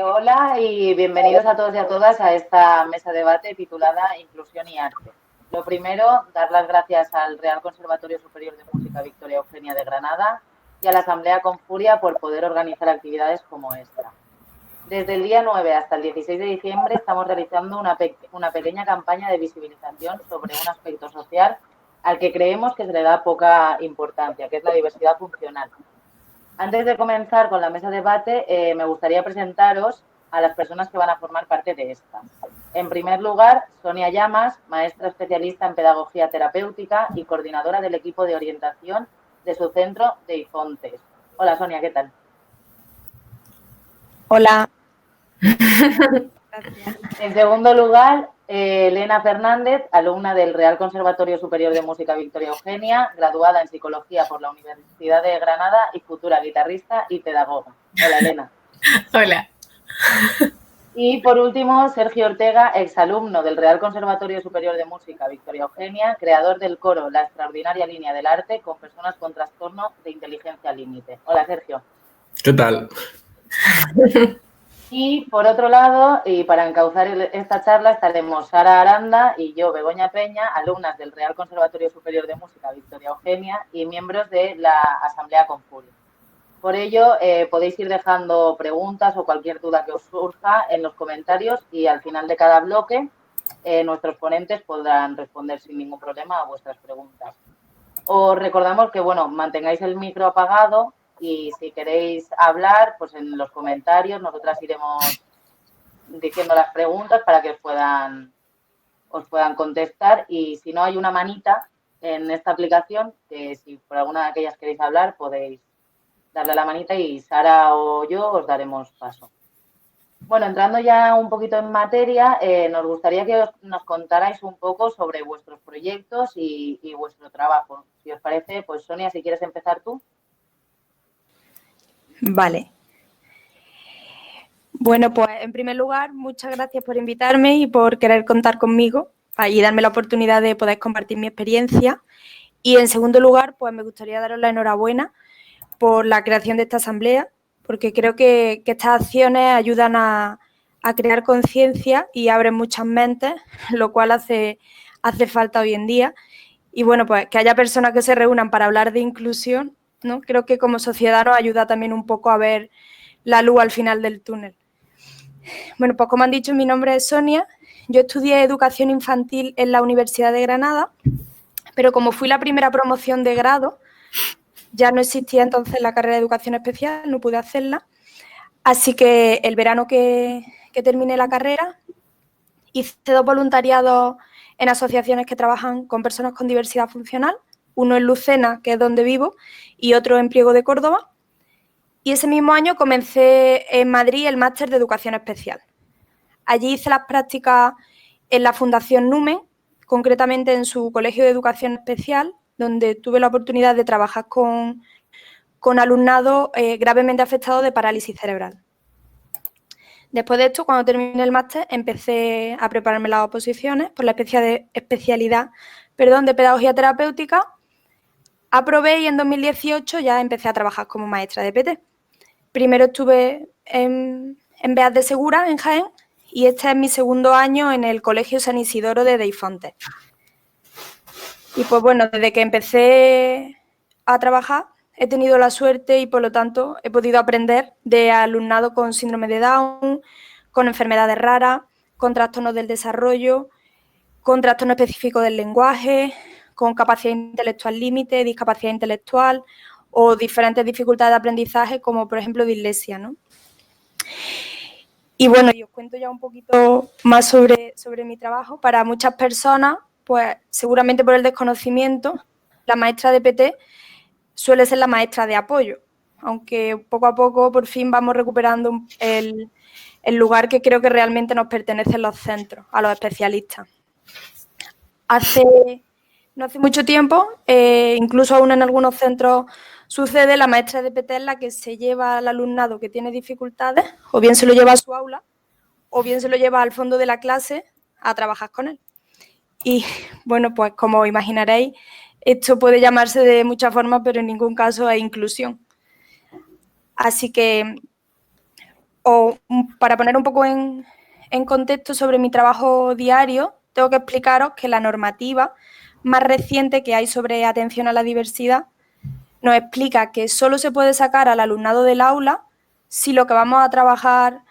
Hola y bienvenidos a todos y a todas a esta mesa de debate titulada Inclusión y Arte. Lo primero, dar las gracias al Real Conservatorio Superior de Música Victoria Eugenia de Granada y a la Asamblea Confuria por poder organizar actividades como esta. Desde el día 9 hasta el 16 de diciembre estamos realizando una pequeña campaña de visibilización sobre un aspecto social al que creemos que se le da poca importancia, que es la diversidad funcional. Antes de comenzar con la mesa de debate, me gustaría presentaros a las personas que van a formar parte de esta. En primer lugar, Sonia Llamas, maestra especialista en pedagogía terapéutica y coordinadora del equipo de orientación de su centro de Ifontes. Hola Sonia, ¿qué tal? Hola. Gracias. En segundo lugar, Elena Fernández, alumna del Real Conservatorio Superior de Música Victoria Eugenia, graduada en Psicología por la Universidad de Granada y futura guitarrista y pedagoga. Hola Elena. Hola. Y por último, Sergio Ortega, exalumno del Real Conservatorio Superior de Música Victoria Eugenia, creador del coro La Extraordinaria Línea del Arte con personas con trastorno de inteligencia límite. Hola Sergio. ¿Qué tal? Y por otro lado, y para encauzar esta charla, estaremos Sara Aranda y yo, Begoña Peña, alumnas del Real Conservatorio Superior de Música Victoria Eugenia y miembros de la Asamblea Confuria. Por ello, podéis ir dejando preguntas o cualquier duda que os surja en los comentarios y al final de cada bloque nuestros ponentes podrán responder sin ningún problema a vuestras preguntas. Os recordamos que, bueno, mantengáis el micro apagado y si queréis hablar, pues en los comentarios nosotras iremos diciendo las preguntas para que os puedan contestar y si no hay una manita en esta aplicación, que si por alguna de aquellas queréis hablar podéis darle a la manita y Sara o yo os daremos paso. Bueno, entrando ya un poquito en materia, nos gustaría que nos contarais un poco sobre vuestros proyectos y vuestro trabajo. Si os parece, pues Sonia, si quieres empezar tú. Vale. Bueno, pues en primer lugar, muchas gracias por invitarme y por querer contar conmigo y darme la oportunidad de poder compartir mi experiencia. Y en segundo lugar, pues me gustaría daros la enhorabuena por la creación de esta asamblea, porque creo que estas acciones ayudan a crear conciencia y abren muchas mentes, lo cual hace falta hoy en día. Y bueno, pues que haya personas que se reúnan para hablar de inclusión, ¿no? Creo que como sociedad nos ayuda también un poco a ver la luz al final del túnel. Bueno, pues como han dicho, mi nombre es Sonia. Yo estudié educación infantil en la Universidad de Granada, pero como fui la primera promoción de grado, ya no existía entonces la carrera de educación especial, no pude hacerla. Así que el verano que terminé la carrera, hice 2 voluntariados en asociaciones que trabajan con personas con diversidad funcional, uno en Lucena, que es donde vivo, y otro en Priego de Córdoba. Y ese mismo año comencé en Madrid el máster de educación especial. Allí hice las prácticas en la Fundación Numen, concretamente en su colegio de educación especial, donde tuve la oportunidad de trabajar con alumnado gravemente afectado de parálisis cerebral. Después de esto, cuando terminé el máster, empecé a prepararme las oposiciones por la especialidad de pedagogía terapéutica. Aprobé y en 2018 ya empecé a trabajar como maestra de PT. Primero estuve en Beas de Segura, en Jaén, y este es mi segundo año en el Colegio San Isidoro de Deifontes. Y pues bueno, desde que empecé a trabajar he tenido la suerte y por lo tanto he podido aprender de alumnado con síndrome de Down, con enfermedades raras, con trastornos del desarrollo, con trastorno específico del lenguaje, con capacidad intelectual límite, discapacidad intelectual o diferentes dificultades de aprendizaje como por ejemplo dislexia, ¿no? Y bueno, yo os cuento ya un poquito más sobre mi trabajo. Para muchas personas, pues seguramente por el desconocimiento, la maestra de PT suele ser la maestra de apoyo, aunque poco a poco por fin vamos recuperando el lugar que creo que realmente nos pertenece en los centros, a los especialistas. No hace mucho tiempo, incluso aún en algunos centros sucede, la maestra de PT es la que se lleva al alumnado que tiene dificultades, o bien se lo lleva a su aula, o bien se lo lleva al fondo de la clase a trabajar con él. Y bueno, pues como imaginaréis, esto puede llamarse de muchas formas, pero en ningún caso es inclusión. Así que para poner un poco en contexto sobre mi trabajo diario, tengo que explicaros que la normativa más reciente que hay sobre atención a la diversidad nos explica que solo se puede sacar al alumnado del aula si lo que vamos a trabajar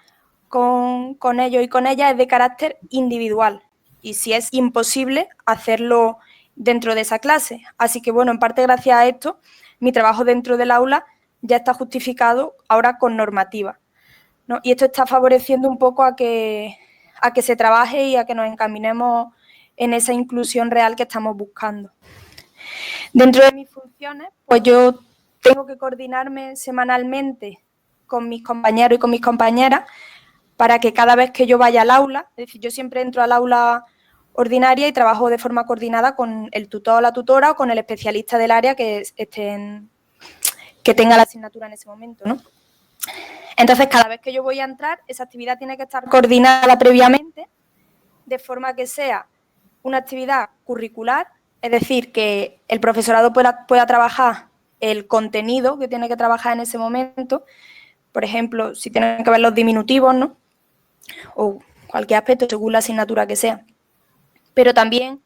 con ellos y con ellas es de carácter individual y si es imposible hacerlo dentro de esa clase. Así que, bueno, en parte gracias a esto, mi trabajo dentro del aula ya está justificado ahora con normativa, ¿no? Y esto está favoreciendo un poco a que se trabaje y a que nos encaminemos en esa inclusión real que estamos buscando. Dentro de mis funciones, pues yo tengo que coordinarme semanalmente con mis compañeros y con mis compañeras para que cada vez que yo vaya al aula, es decir, yo siempre entro al aula ordinaria y trabajo de forma coordinada con el tutor o la tutora o con el especialista del área que tenga la asignatura en ese momento, ¿no? Entonces, cada vez que yo voy a entrar, esa actividad tiene que estar coordinada previamente, de forma que sea una actividad curricular, es decir, que el profesorado pueda trabajar el contenido que tiene que trabajar en ese momento, por ejemplo, si tienen que ver los diminutivos, ¿no? O cualquier aspecto según la asignatura que sea. Pero también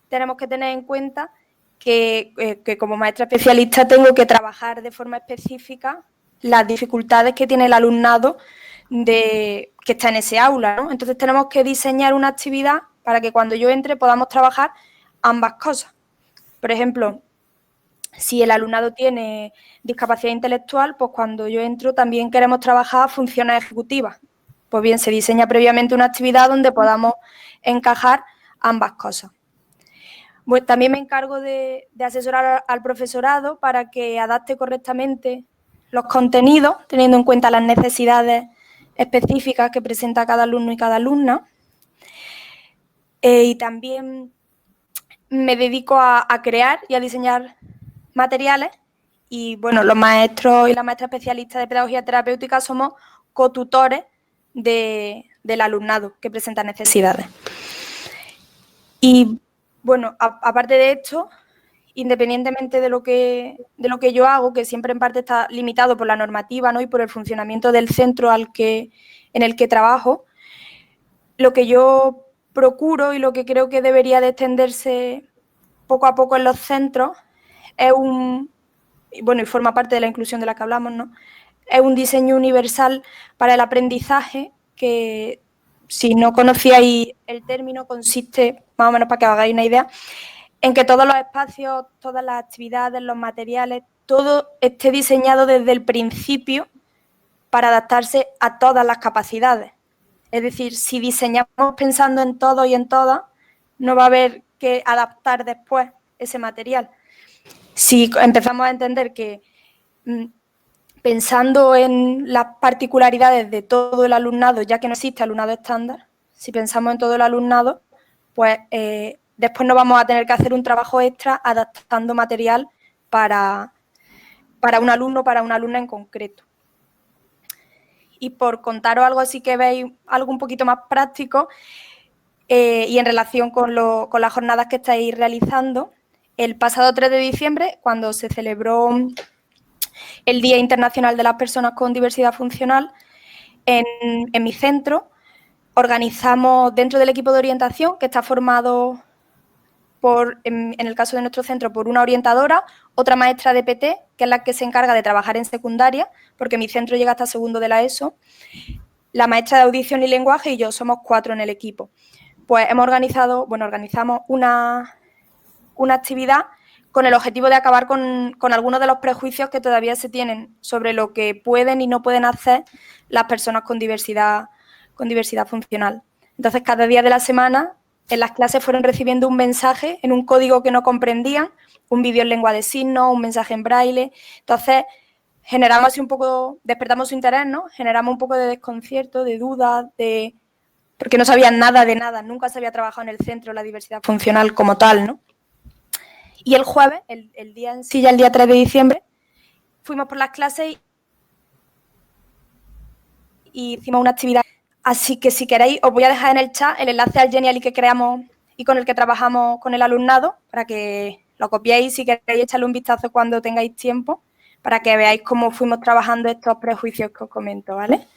tenemos que tener en cuenta que como maestra especialista tengo que trabajar de forma específica las dificultades que tiene el alumnado que está en ese aula, ¿no? Entonces tenemos que diseñar una actividad para que cuando yo entre podamos trabajar ambas cosas. Por ejemplo, si el alumnado tiene discapacidad intelectual, pues cuando yo entro también queremos trabajar funciones ejecutivas. Pues bien, se diseña previamente una actividad donde podamos encajar ambas cosas. Pues también me encargo de asesorar al profesorado para que adapte correctamente los contenidos, teniendo en cuenta las necesidades específicas que presenta cada alumno y cada alumna. Y también me dedico a crear y a diseñar materiales y, bueno, los maestros y las maestras especialistas de pedagogía terapéutica somos cotutores del alumnado que presenta necesidades. Y, bueno, aparte de esto, independientemente de lo que yo hago, que siempre en parte está limitado por la normativa, ¿no? Y por el funcionamiento del centro en el que trabajo, lo que yo procuro y lo que creo que debería de extenderse poco a poco en los centros es y forma parte de la inclusión de la que hablamos, ¿no? Es un diseño universal para el aprendizaje que, si no conocíais el término, consiste, más o menos para que os hagáis una idea, en que todos los espacios, todas las actividades, los materiales, todo esté diseñado desde el principio para adaptarse a todas las capacidades. Es decir, si diseñamos pensando en todo y en todas, no va a haber que adaptar después ese material. Si empezamos a entender que pensando en las particularidades de todo el alumnado, ya que no existe alumnado estándar, si pensamos en todo el alumnado, pues después no vamos a tener que hacer un trabajo extra adaptando material para un alumno, para una alumna en concreto. Y por contaros algo así que veis, algo un poquito más práctico y en relación con las jornadas que estáis realizando, el pasado 3 de diciembre, cuando se celebró el Día Internacional de las Personas con Diversidad Funcional, en mi centro organizamos dentro del equipo de orientación, que está formado en el caso de nuestro centro, por una orientadora, otra maestra de PT, que es la que se encarga de trabajar en secundaria, porque mi centro llega hasta segundo de la ESO, la maestra de audición y lenguaje y yo, somos 4 en el equipo. Pues organizamos una actividad con el objetivo de acabar con algunos de los prejuicios que todavía se tienen sobre lo que pueden y no pueden hacer las personas con diversidad funcional. Entonces, cada día de la semana, en las clases fueron recibiendo un mensaje en un código que no comprendían, un vídeo en lengua de signos, un mensaje en braille. Entonces, generamos así un poco, despertamos su interés, ¿no? Generamos un poco de desconcierto, de duda, porque no sabían nada de nada, nunca se había trabajado en el centro la diversidad funcional como tal, ¿no? Y el jueves, el día en sí, ya el día 3 de diciembre, fuimos por las clases y hicimos una actividad. Así que si queréis, os voy a dejar en el chat el enlace al Genially que creamos y con el que trabajamos con el alumnado, para que lo copiéis si queréis echarle un vistazo cuando tengáis tiempo, para que veáis cómo fuimos trabajando estos prejuicios que os comento, ¿vale?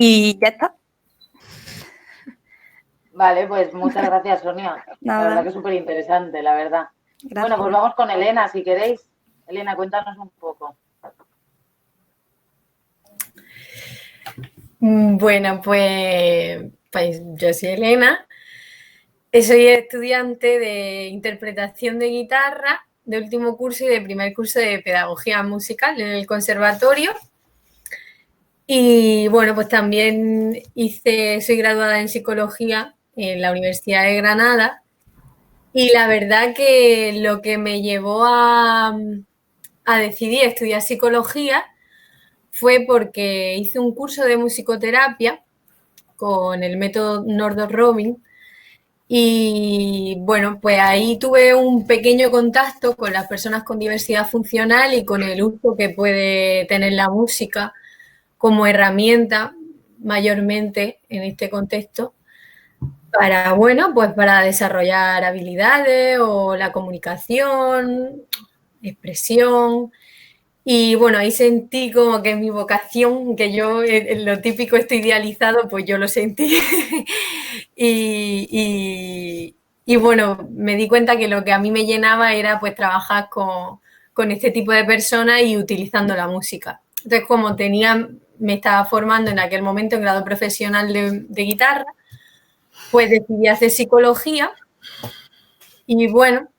Y ya está. Vale, pues muchas gracias, Sonia. Nada. La verdad que es súper interesante, la verdad. Gracias. Bueno, pues vamos con Elena, si queréis. Elena, cuéntanos un poco. Bueno, pues yo soy Elena, soy estudiante de interpretación de guitarra de último curso y de primer curso de pedagogía musical en el conservatorio. Y bueno, pues también soy graduada en psicología en la Universidad de Granada. Y la verdad que lo que me llevó a decidir estudiar psicología fue porque hice un curso de musicoterapia con el método Nordor-Robin y bueno, pues ahí tuve un pequeño contacto con las personas con diversidad funcional y con el uso que puede tener la música como herramienta mayormente en este contexto para, bueno, pues para desarrollar habilidades o la comunicación, expresión. Y bueno, ahí sentí como que mi vocación, que yo en lo típico estoy idealizado, pues yo lo sentí. y bueno, me di cuenta que lo que a mí me llenaba era pues trabajar con este tipo de personas y utilizando la música. Entonces, como me estaba formando en aquel momento en grado profesional de guitarra, pues decidí hacer psicología y bueno,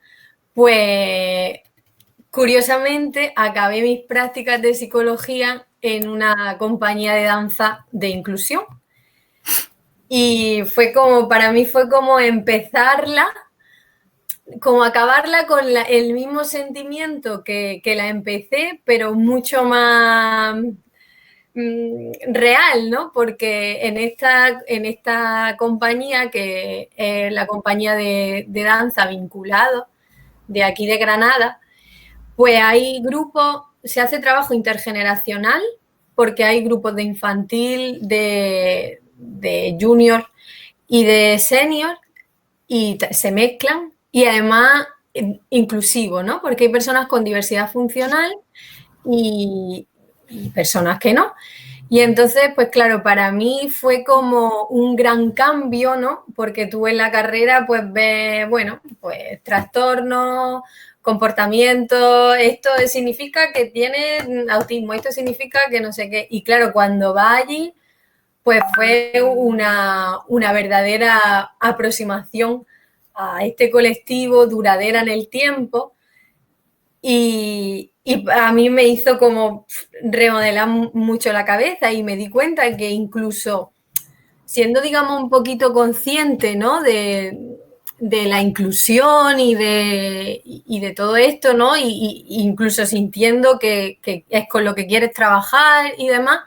pues curiosamente acabé mis prácticas de psicología en una compañía de danza de inclusión y para mí fue como empezarla, como acabarla con el mismo sentimiento que la empecé, pero mucho más real, ¿no? Porque en esta compañía, que es la compañía de danza vinculado de aquí de Granada, pues hay grupos, se hace trabajo intergeneracional, porque hay grupos de infantil, de junior y de senior, y se mezclan, y además inclusivo, ¿no? Porque hay personas con diversidad funcional y personas que no. Y entonces, pues claro, para mí fue como un gran cambio, ¿no? Porque tú en la carrera pues ves, bueno, pues trastornos, comportamientos, esto significa que tienes autismo, esto significa que no sé qué. Y claro, cuando vas allí, pues fue una verdadera aproximación a este colectivo, duradera en el tiempo. Y a mí me hizo como remodelar mucho la cabeza y me di cuenta que incluso siendo, digamos, un poquito consciente, ¿no? de la inclusión y de todo esto, ¿no? Y incluso sintiendo que es con lo que quieres trabajar y demás,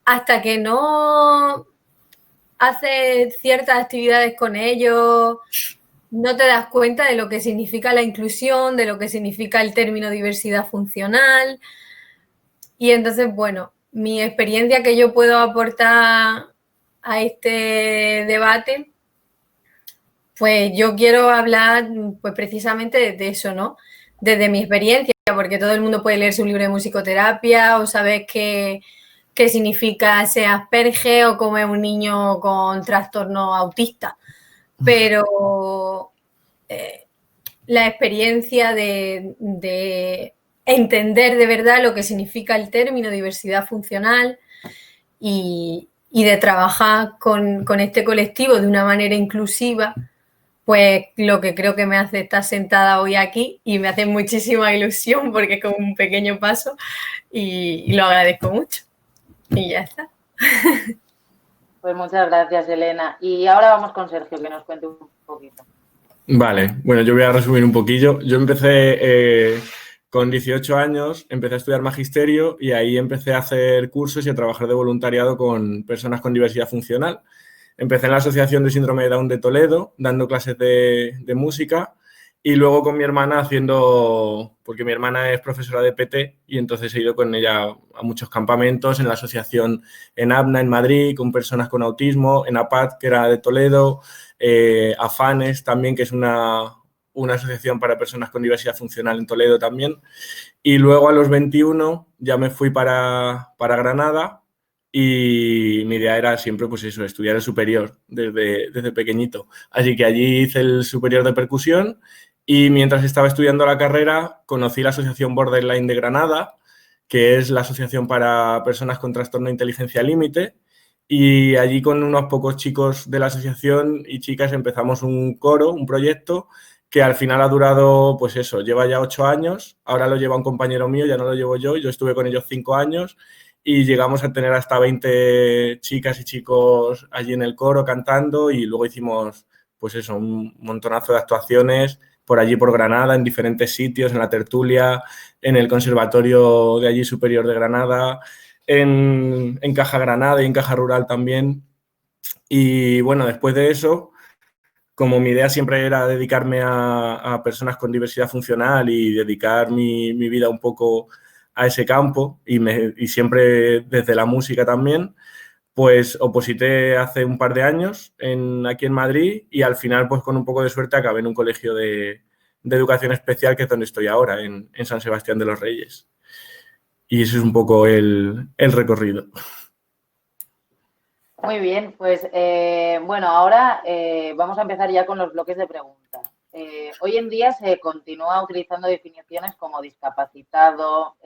hasta que no haces ciertas actividades con ellos, no te das cuenta de lo que significa la inclusión, de lo que significa el término diversidad funcional. Y entonces, bueno, mi experiencia que yo puedo aportar a este debate, pues yo quiero hablar pues precisamente de eso, ¿no? Desde mi experiencia, porque todo el mundo puede leerse un libro de musicoterapia o saber qué significa ese Asperger o cómo es un niño con trastorno autista. Pero la experiencia de entender de verdad lo que significa el término diversidad funcional y de trabajar con este colectivo de una manera inclusiva, pues lo que creo que me hace estar sentada hoy aquí y me hace muchísima ilusión porque es como un pequeño paso y lo agradezco mucho. Y ya está. Pues muchas gracias, Elena. Y ahora vamos con Sergio, que nos cuente un poquito. Vale, bueno, yo voy a resumir un poquillo. Yo empecé con 18 años, empecé a estudiar magisterio y ahí empecé a hacer cursos y a trabajar de voluntariado con personas con diversidad funcional. Empecé en la Asociación de Síndrome de Down de Toledo, dando clases de música y luego con mi hermana porque mi hermana es profesora de PT y entonces he ido con ella a muchos campamentos en la asociación en ABNA, en Madrid, con personas con autismo, en APAD, que era de Toledo, AFANES también, que es una asociación para personas con diversidad funcional en Toledo también. Y luego a los 21 ya me fui para Granada y mi idea era siempre, pues eso, estudiar el superior desde pequeñito. Así que allí hice el superior de percusión y mientras estaba estudiando la carrera conocí la Asociación Borderline de Granada, que es la asociación para personas con trastorno de inteligencia límite, y allí con unos pocos chicos de la asociación y chicas empezamos un coro, un proyecto que al final ha durado, pues eso, lleva ya 8 años, ahora lo lleva un compañero mío, ya no lo llevo yo estuve con ellos 5 años y llegamos a tener hasta 20 chicas y chicos allí en el coro cantando y luego hicimos, pues eso, un montonazo de actuaciones por allí, por Granada, en diferentes sitios, en la tertulia, en el Conservatorio de allí superior de Granada, en Caja Granada y en Caja Rural también. Y bueno, después de eso, como mi idea siempre era dedicarme a personas con diversidad funcional y dedicar mi vida un poco a ese campo y siempre desde la música también, pues oposité hace un par de años aquí en Madrid y al final, pues con un poco de suerte, acabé en un colegio de educación especial, que es donde estoy ahora, en San Sebastián de los Reyes. Y ese es un poco el recorrido. Muy bien, pues bueno, ahora vamos a empezar ya con los bloques de preguntas. Hoy en día se continúa utilizando definiciones como discapacitado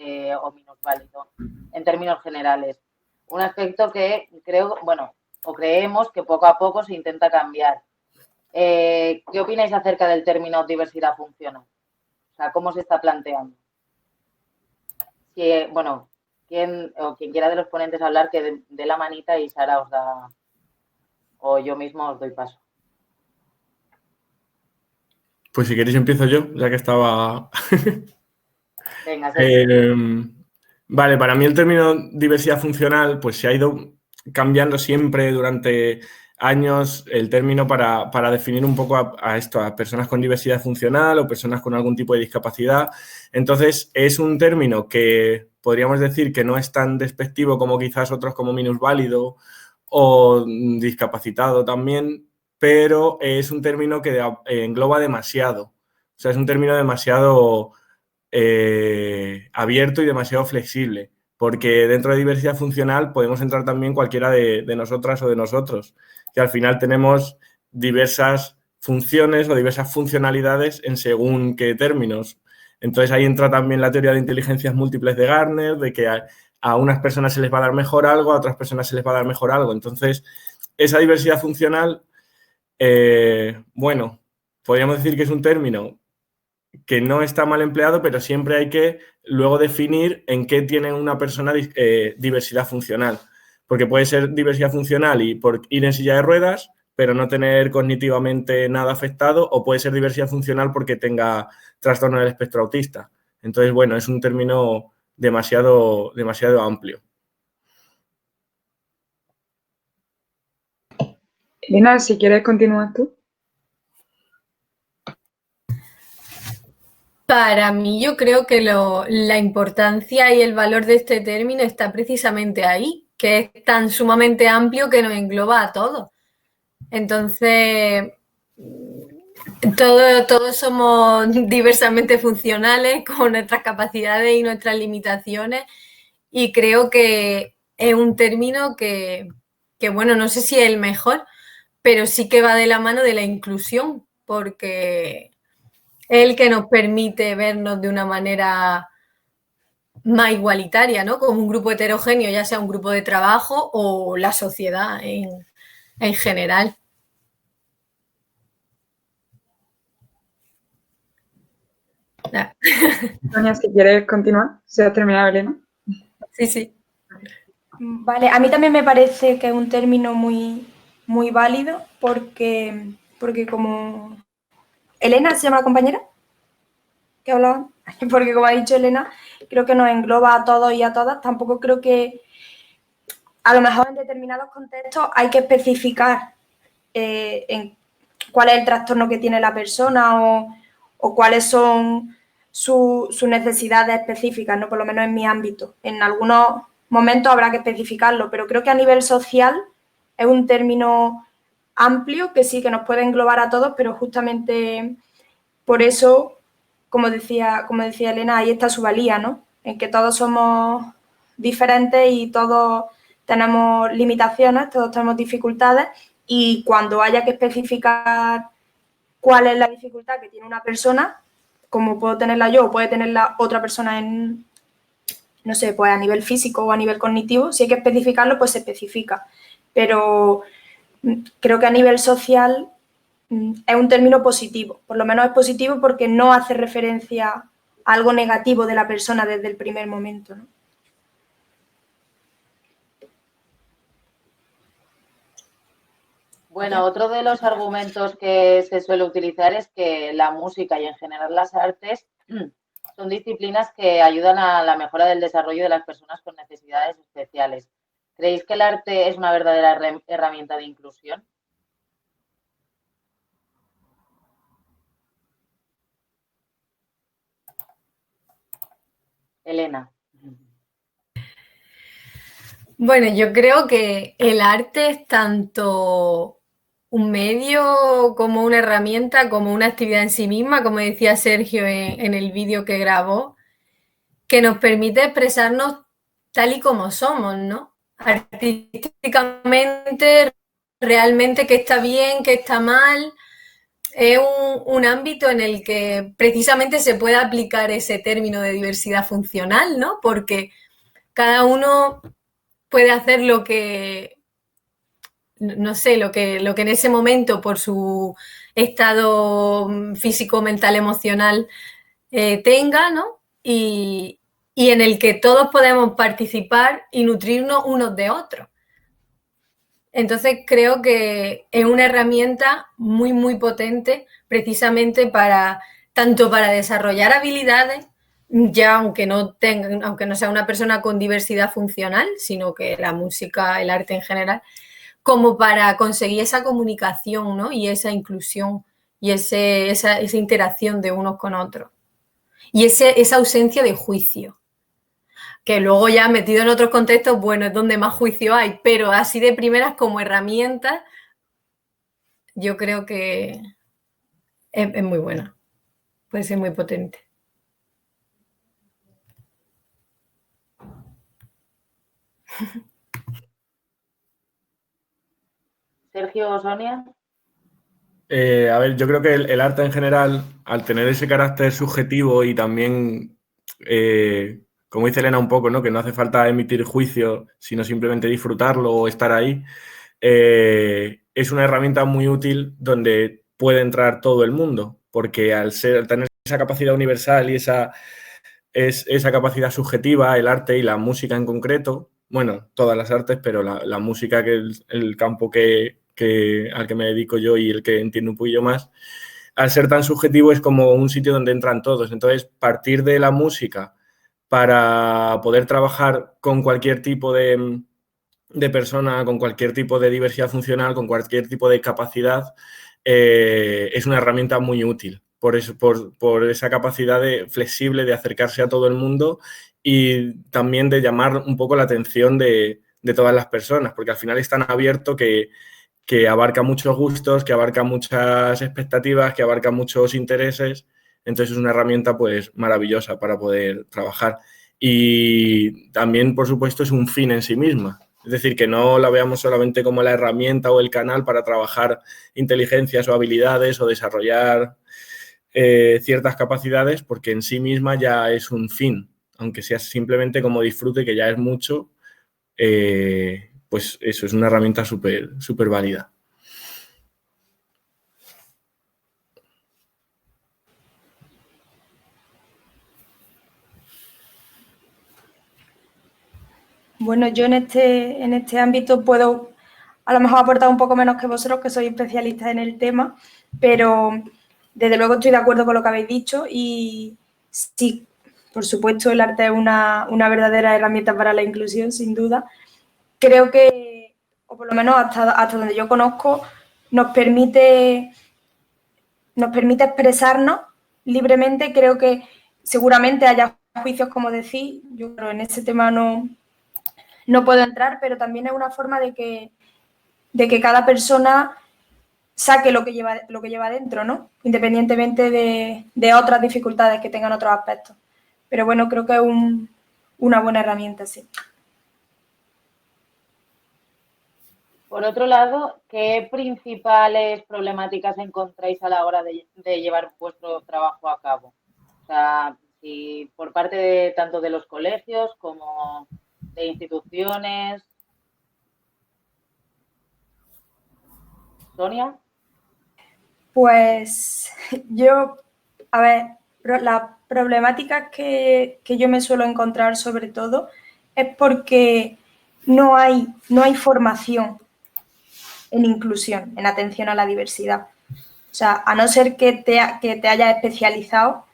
o minusválido en términos generales. Un aspecto que creo, bueno, o creemos que poco a poco se intenta cambiar. ¿Qué opináis acerca del término diversidad funcional? O sea, ¿cómo se está planteando? Bueno, quien quiera de los ponentes hablar, que dé la manita y Sara os da, o yo mismo os doy paso. Pues si queréis empiezo yo, ya que estaba... Venga, vale, para mí el término diversidad funcional pues se ha ido cambiando siempre durante años el término para definir un poco a personas con diversidad funcional o personas con algún tipo de discapacidad. Entonces, es un término que podríamos decir que no es tan despectivo como quizás otros como minusválido o discapacitado también, pero es un término que engloba demasiado. O sea, es un término demasiado abierto y demasiado flexible, porque dentro de diversidad funcional podemos entrar también cualquiera de nosotras o de nosotros, que al final tenemos diversas funciones o diversas funcionalidades en según qué términos. Entonces ahí entra también la teoría de inteligencias múltiples de Gardner, de que a unas personas se les va a dar mejor algo, a otras personas se les va a dar mejor algo. Entonces, esa diversidad funcional, bueno, podríamos decir que es un término que no está mal empleado, pero siempre hay que luego definir en qué tiene una persona diversidad funcional. Porque puede ser diversidad funcional y por ir en silla de ruedas, pero no tener cognitivamente nada afectado, o puede ser diversidad funcional porque tenga trastorno del espectro autista. Entonces, bueno, es un término demasiado amplio. Lina, si quieres continuar tú. Para mí, yo creo que la importancia y el valor de este término está precisamente ahí, que es tan sumamente amplio que nos engloba a todos. Entonces, todos somos diversamente funcionales con nuestras capacidades y nuestras limitaciones, y creo que es un término que, bueno, no sé si es el mejor, pero sí que va de la mano de la inclusión, porque es el que nos permite vernos de una manera más igualitaria, ¿no? Como un grupo heterogéneo, ya sea un grupo de trabajo o la sociedad en general. Sonia, si quieres continuar, ¿se ha terminado, Elena? Sí. Vale, a mí también me parece que es un término muy, muy válido porque como... ¿Elena se llama la compañera que hablaba? Porque como ha dicho Elena, creo que nos engloba a todos y a todas. Tampoco creo que a lo mejor en determinados contextos hay que especificar en cuál es el trastorno que tiene la persona o cuáles son sus necesidades específicas, ¿no? Por lo menos en mi ámbito. En algunos momentos habrá que especificarlo, pero creo que a nivel social es un término amplio que sí, que nos puede englobar a todos, pero justamente por eso, como decía Elena, ahí está su valía, ¿no? En que todos somos diferentes y todos tenemos limitaciones, todos tenemos dificultades y cuando haya que especificar cuál es la dificultad que tiene una persona, como puedo tenerla yo o puede tenerla otra persona en, no sé, pues a nivel físico o a nivel cognitivo, si hay que especificarlo, pues se especifica. Pero creo que a nivel social es un término positivo, por lo menos es positivo porque no hace referencia a algo negativo de la persona desde el primer momento, ¿no? Bueno, otro de los argumentos que se suele utilizar es que la música y en general las artes son disciplinas que ayudan a la mejora del desarrollo de las personas con necesidades especiales. ¿Creéis que el arte es una verdadera herramienta de inclusión? Elena. Bueno, yo creo que el arte es tanto un medio como una herramienta, como una actividad en sí misma, como decía Sergio en el vídeo que grabó, que nos permite expresarnos tal y como somos, ¿no? Artísticamente, realmente qué está bien, qué está mal. Es un ámbito en el que precisamente se puede aplicar ese término de diversidad funcional, ¿no? Porque cada uno puede hacer lo que, no sé, lo que en ese momento por su estado físico, mental, emocional tenga, ¿no? Y en el que todos podemos participar y nutrirnos unos de otros. Entonces creo que es una herramienta muy, muy potente precisamente para, tanto para desarrollar habilidades, ya aunque no sea una persona con diversidad funcional, sino que la música, el arte en general, como para conseguir esa comunicación, ¿no? Y esa inclusión y esa interacción de unos con otros. Y esa ausencia de juicio, que luego ya metido en otros contextos, bueno, es donde más juicio hay, pero así de primeras como herramienta, yo creo que es muy buena, puede ser muy potente. Sergio o Sonia. A ver, yo creo que el arte en general, al tener ese carácter subjetivo y también, como dice Elena un poco, ¿no? Que no hace falta emitir juicio, sino simplemente disfrutarlo o estar ahí, es una herramienta muy útil donde puede entrar todo el mundo, porque al tener esa capacidad universal y esa capacidad subjetiva, el arte y la música en concreto, bueno, todas las artes, pero la música, que es el campo al que me dedico yo y el que entiendo un poquillo más, al ser tan subjetivo es como un sitio donde entran todos. Entonces, partir de la música para poder trabajar con cualquier tipo de persona, con cualquier tipo de diversidad funcional, con cualquier tipo de capacidad, es una herramienta muy útil. Por eso, por esa capacidad flexible de acercarse a todo el mundo y también de llamar un poco la atención de todas las personas, porque al final es tan abierto que abarca muchos gustos, que abarca muchas expectativas, que abarca muchos intereses. Entonces es una herramienta pues maravillosa para poder trabajar. Y también, por supuesto, es un fin en sí misma. Es decir, que no la veamos solamente como la herramienta o el canal para trabajar inteligencias o habilidades o desarrollar ciertas capacidades, porque en sí misma ya es un fin, aunque sea simplemente como disfrute, que ya es mucho, pues eso es una herramienta súper válida. Bueno, yo en este ámbito puedo a lo mejor aportar un poco menos que vosotros, que sois especialistas en el tema, pero desde luego estoy de acuerdo con lo que habéis dicho y sí, por supuesto, el arte es una verdadera herramienta para la inclusión, sin duda. Creo que, o por lo menos hasta donde yo conozco, nos permite expresarnos libremente. Creo que seguramente haya juicios, como decís, yo creo en ese tema no puedo entrar, pero también es una forma de que cada persona saque lo que lleva dentro, ¿no? Independientemente de otras dificultades que tengan otros aspectos. Pero bueno, creo que es una buena herramienta, sí. Por otro lado, ¿qué principales problemáticas encontráis a la hora de llevar vuestro trabajo a cabo? O sea, si por parte de tanto de los colegios como de instituciones. Sonia. Pues yo, a ver, las problemáticas que yo me suelo encontrar sobre todo es porque no hay formación en inclusión, en atención a la diversidad. O sea, a no ser que te hayas especializado,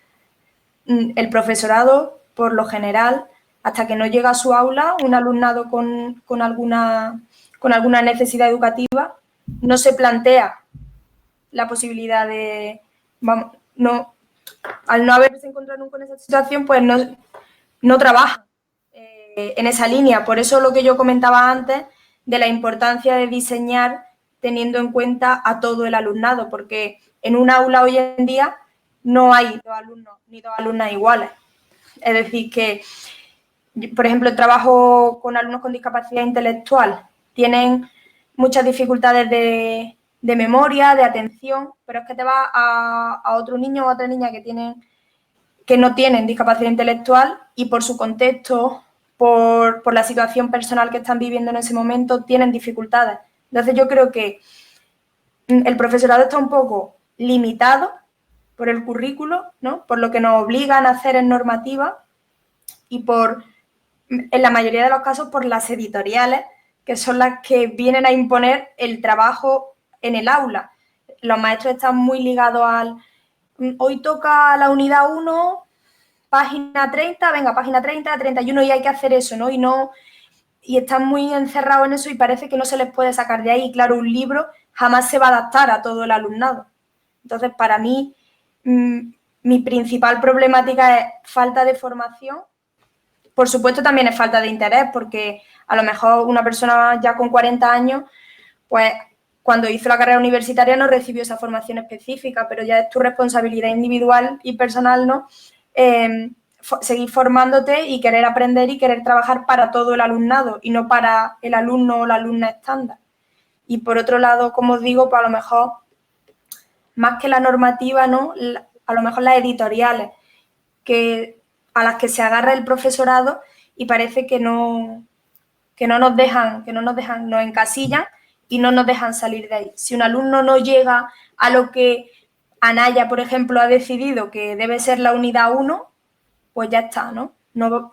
el profesorado, por lo general, hasta que no llega a su aula, un alumnado con alguna necesidad educativa, no se plantea la posibilidad de, vamos, no, al no haberse encontrado nunca en esa situación, pues no trabaja en esa línea. Por eso lo que yo comentaba antes de la importancia de diseñar teniendo en cuenta a todo el alumnado, porque en un aula hoy en día no hay dos alumnos ni dos alumnas iguales. Es decir, que, por ejemplo, el trabajo con alumnos con discapacidad intelectual tienen muchas dificultades de memoria, de atención, pero es que te vas a otro niño o a otra niña que no tienen discapacidad intelectual y por su contexto, por la situación personal que están viviendo en ese momento, tienen dificultades. Entonces yo creo que el profesorado está un poco limitado por el currículo, ¿no? Por lo que nos obligan a hacer en normativa y en la mayoría de los casos, por las editoriales, que son las que vienen a imponer el trabajo en el aula. Los maestros están muy ligados hoy toca la unidad 1, página 30, venga, página 30, 31 y hay que hacer eso, ¿no? Y están muy encerrados en eso y parece que no se les puede sacar de ahí. Claro, un libro jamás se va a adaptar a todo el alumnado. Entonces, para mí, mi principal problemática es falta de formación. Por supuesto, también es falta de interés, porque a lo mejor una persona ya con 40 años, pues cuando hizo la carrera universitaria no recibió esa formación específica, pero ya es tu responsabilidad individual y personal, ¿no? Seguir formándote y querer aprender y querer trabajar para todo el alumnado y no para el alumno o la alumna estándar. Y por otro lado, como os digo, pues a lo mejor, más que la normativa, ¿no? A lo mejor las editoriales a las que se agarra el profesorado y parece que no nos dejan, nos encasillan y no nos dejan salir de ahí. Si un alumno no llega a lo que Anaya, por ejemplo, ha decidido que debe ser la unidad 1, pues ya está, ¿no? No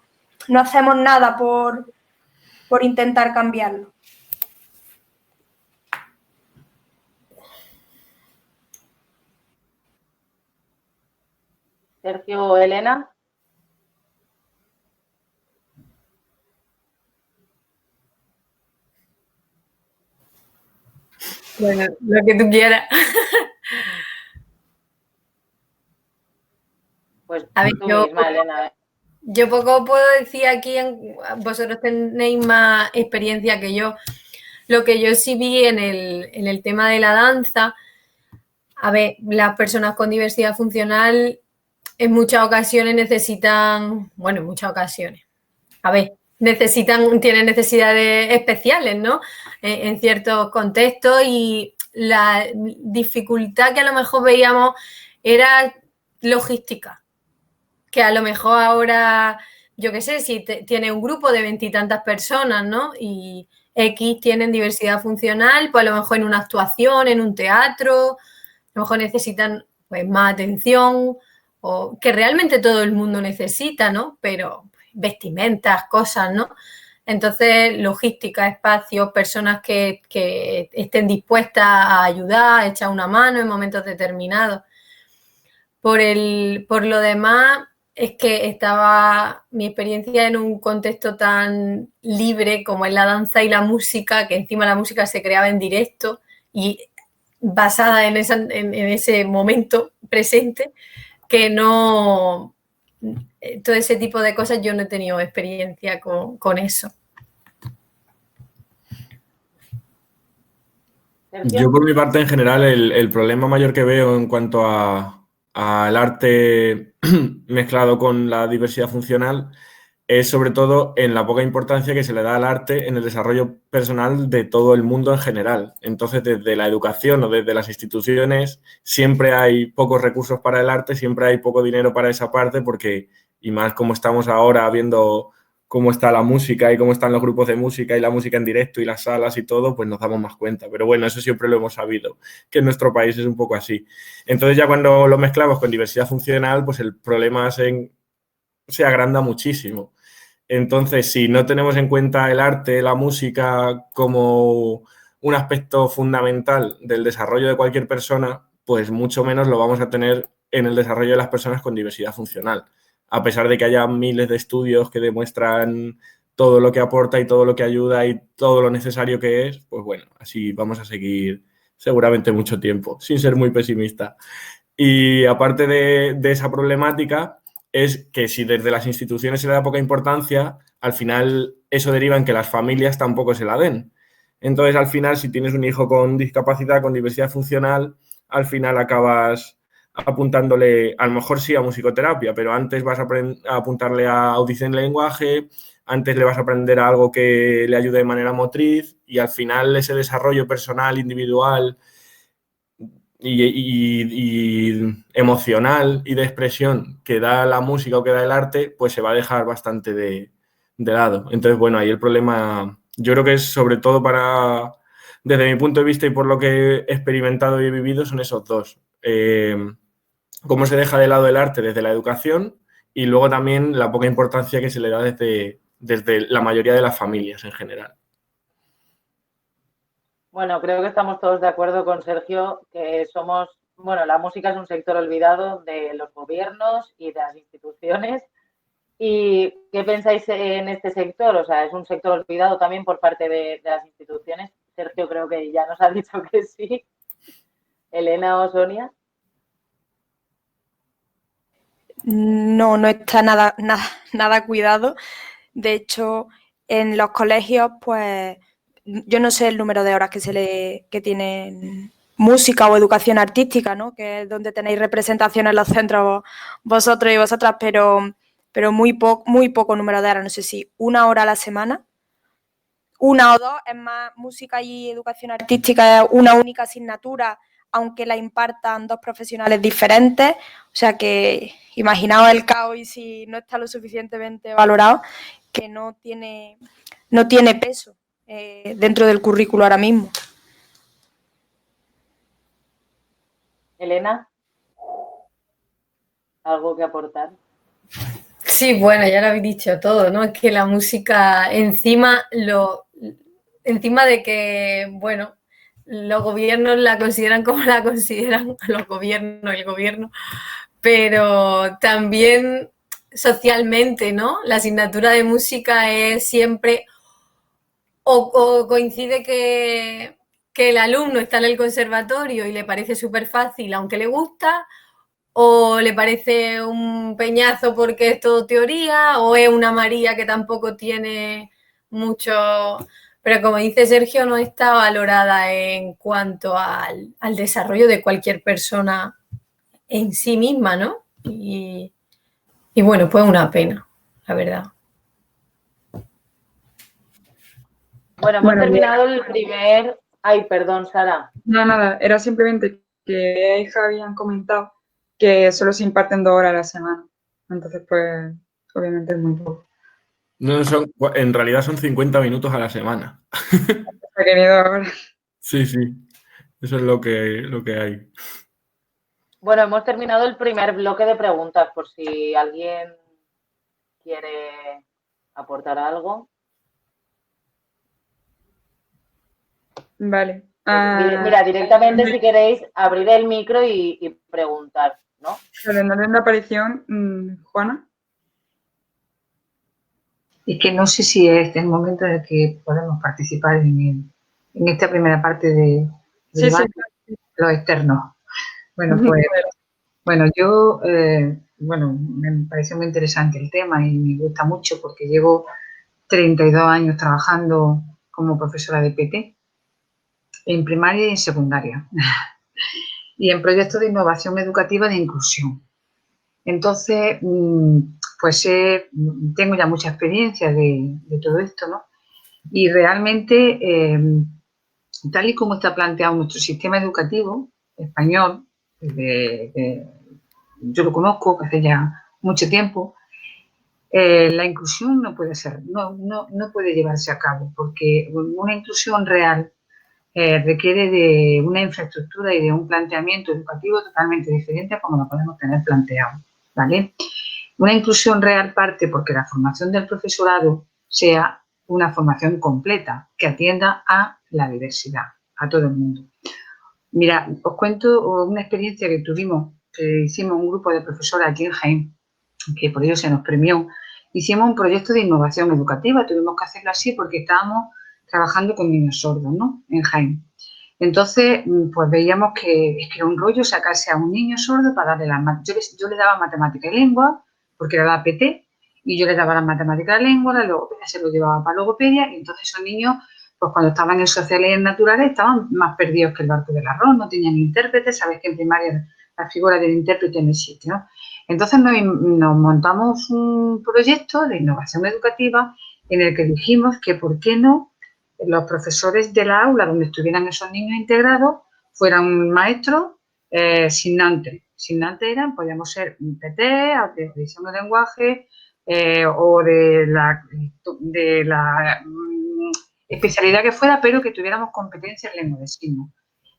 hacemos nada por intentar cambiarlo. Sergio o Elena. Bueno, lo que tú quieras. Pues a ver, tú misma, Elena. Yo poco puedo decir aquí, vosotros tenéis más experiencia que yo. Lo que yo sí vi en el tema de la danza, a ver, las personas con diversidad funcional en muchas ocasiones necesitan, bueno, en muchas ocasiones, a ver, tienen necesidades especiales, ¿no? En ciertos contextos y la dificultad que a lo mejor veíamos era logística, que a lo mejor ahora, yo qué sé, si tiene un grupo de 20 y tantas personas, ¿no? Y X tienen diversidad funcional, pues a lo mejor en una actuación, en un teatro, a lo mejor necesitan pues más atención o que realmente todo el mundo necesita, ¿no? Pero vestimentas, cosas, ¿no? Entonces, logística, espacios, personas que estén dispuestas a ayudar, a echar una mano en momentos determinados. Por lo demás, es que estaba mi experiencia en un contexto tan libre como es la danza y la música, que encima la música se creaba en directo y basada en ese momento presente, que no, todo ese tipo de cosas yo no he tenido experiencia con eso. Yo por mi parte en general el problema mayor que veo en cuanto al arte mezclado con la diversidad funcional es sobre todo en la poca importancia que se le da al arte en el desarrollo personal de todo el mundo en general. Entonces, desde la educación o desde las instituciones siempre hay pocos recursos para el arte, siempre hay poco dinero para esa parte porque, y más como estamos ahora viendo cómo está la música y cómo están los grupos de música y la música en directo y las salas y todo, pues nos damos más cuenta. Pero bueno, eso siempre lo hemos sabido, que en nuestro país es un poco así. Entonces ya cuando lo mezclamos con diversidad funcional, pues el problema se agranda muchísimo. Entonces, si no tenemos en cuenta el arte, la música como un aspecto fundamental del desarrollo de cualquier persona, pues mucho menos lo vamos a tener en el desarrollo de las personas con diversidad funcional. A pesar de que haya miles de estudios que demuestran todo lo que aporta y todo lo que ayuda y todo lo necesario que es, pues bueno, así vamos a seguir seguramente mucho tiempo, sin ser muy pesimista. Y aparte de esa problemática, es que si desde las instituciones se le da poca importancia, al final eso deriva en que las familias tampoco se la den. Entonces, al final, si tienes un hijo con discapacidad, con diversidad funcional, al final acabas apuntándole, a lo mejor sí a musicoterapia, pero antes vas a apuntarle a audición y lenguaje, antes le vas a aprender a algo que le ayude de manera motriz y al final ese desarrollo personal, individual y emocional y de expresión que da la música o que da el arte, pues se va a dejar bastante de lado. Entonces, bueno, ahí el problema, yo creo que es sobre todo desde mi punto de vista y por lo que he experimentado y he vivido, son esos dos. Cómo se deja de lado el arte desde la educación y luego también la poca importancia que se le da desde la mayoría de las familias en general. Bueno, creo que estamos todos de acuerdo con Sergio que la música es un sector olvidado de los gobiernos y de las instituciones. ¿Y qué pensáis en este sector? O sea, ¿es un sector olvidado también por parte de las instituciones? Sergio creo que ya nos ha dicho que sí. Elena o Sonia. No está nada cuidado. De hecho, en los colegios, pues yo no sé el número de horas que tienen música o educación artística, ¿no? Que es donde tenéis representación en los centros vosotros y vosotras, pero muy poco número de horas, no sé si 1 hora a la semana, 1 o 2, es más, música y educación artística es una única asignatura, aunque la impartan 2 profesionales diferentes, o sea que imaginaos el caos y si no está lo suficientemente valorado, que no tiene peso dentro del currículo ahora mismo. Elena, ¿algo que aportar? Sí, bueno, ya lo habéis dicho todo, ¿no? Es que la música encima de que, bueno, los gobiernos la consideran como la consideran los gobiernos, el gobierno, pero también socialmente, ¿no? La asignatura de música es siempre o coincide que el alumno está en el conservatorio y le parece súper fácil, aunque le gusta, o le parece un peñazo porque es todo teoría, o es una María que tampoco tiene mucho... Pero como dice Sergio, no está valorada en cuanto al desarrollo de cualquier persona en sí misma, ¿no? Y bueno, pues una pena, la verdad. Bueno, hemos terminado el primer... Ay, perdón, Sara. No, nada, era simplemente que y Javi han comentado que solo se imparten 2 horas a la semana. Entonces, pues, obviamente es muy poco. No, en realidad son 50 minutos a la semana. Ha querido ahora. Sí, eso es lo que hay. Bueno, hemos terminado el primer bloque de preguntas por si alguien quiere aportar algo. Vale. Mira, directamente si queréis abrir el micro y preguntar, ¿no? Calendarios de aparición, Juana. Es que no sé si es el momento en el que podemos participar en esta primera parte de Sí. los externos. Bueno, pues yo me pareció muy interesante el tema y me gusta mucho porque llevo 32 años trabajando como profesora de PT en primaria y en secundaria y en proyectos de innovación educativa de inclusión. Entonces, pues tengo ya mucha experiencia de todo esto, ¿no? Y realmente, tal y como está planteado nuestro sistema educativo español, yo lo conozco hace ya mucho tiempo, la inclusión no puede ser, no puede llevarse a cabo, porque una inclusión real requiere de una infraestructura y de un planteamiento educativo totalmente diferente a como lo podemos tener planteado, ¿vale? Una inclusión real parte porque la formación del profesorado sea una formación completa que atienda a la diversidad, a todo el mundo. Mira, os cuento una experiencia que tuvimos, que hicimos un grupo de profesoras aquí en Jaén, que por ello se nos premió. Hicimos un proyecto de innovación educativa, tuvimos que hacerlo así porque estábamos trabajando con niños sordos, ¿no? En Jaén. Entonces, pues veíamos que era un rollo sacarse a un niño sordo para darle las matemáticas. Yo le daba matemática y lengua, porque era la APT, y yo le daba las matemáticas y lengua, la logopedia se lo llevaba para logopedia, y entonces esos niños, pues cuando estaban en sociales y en naturales, estaban más perdidos que el barco del arroz, no tenían intérprete, sabéis que en primaria la figura del intérprete no existe, ¿no? Entonces nos montamos un proyecto de innovación educativa en el que dijimos que por qué no los profesores de la aula donde estuvieran esos niños integrados fueran maestros sin Nantes. Sin Nantes eran, podíamos ser PT, de edición de lenguaje o de la especialidad que fuera, pero que tuviéramos competencia en lengua de signos.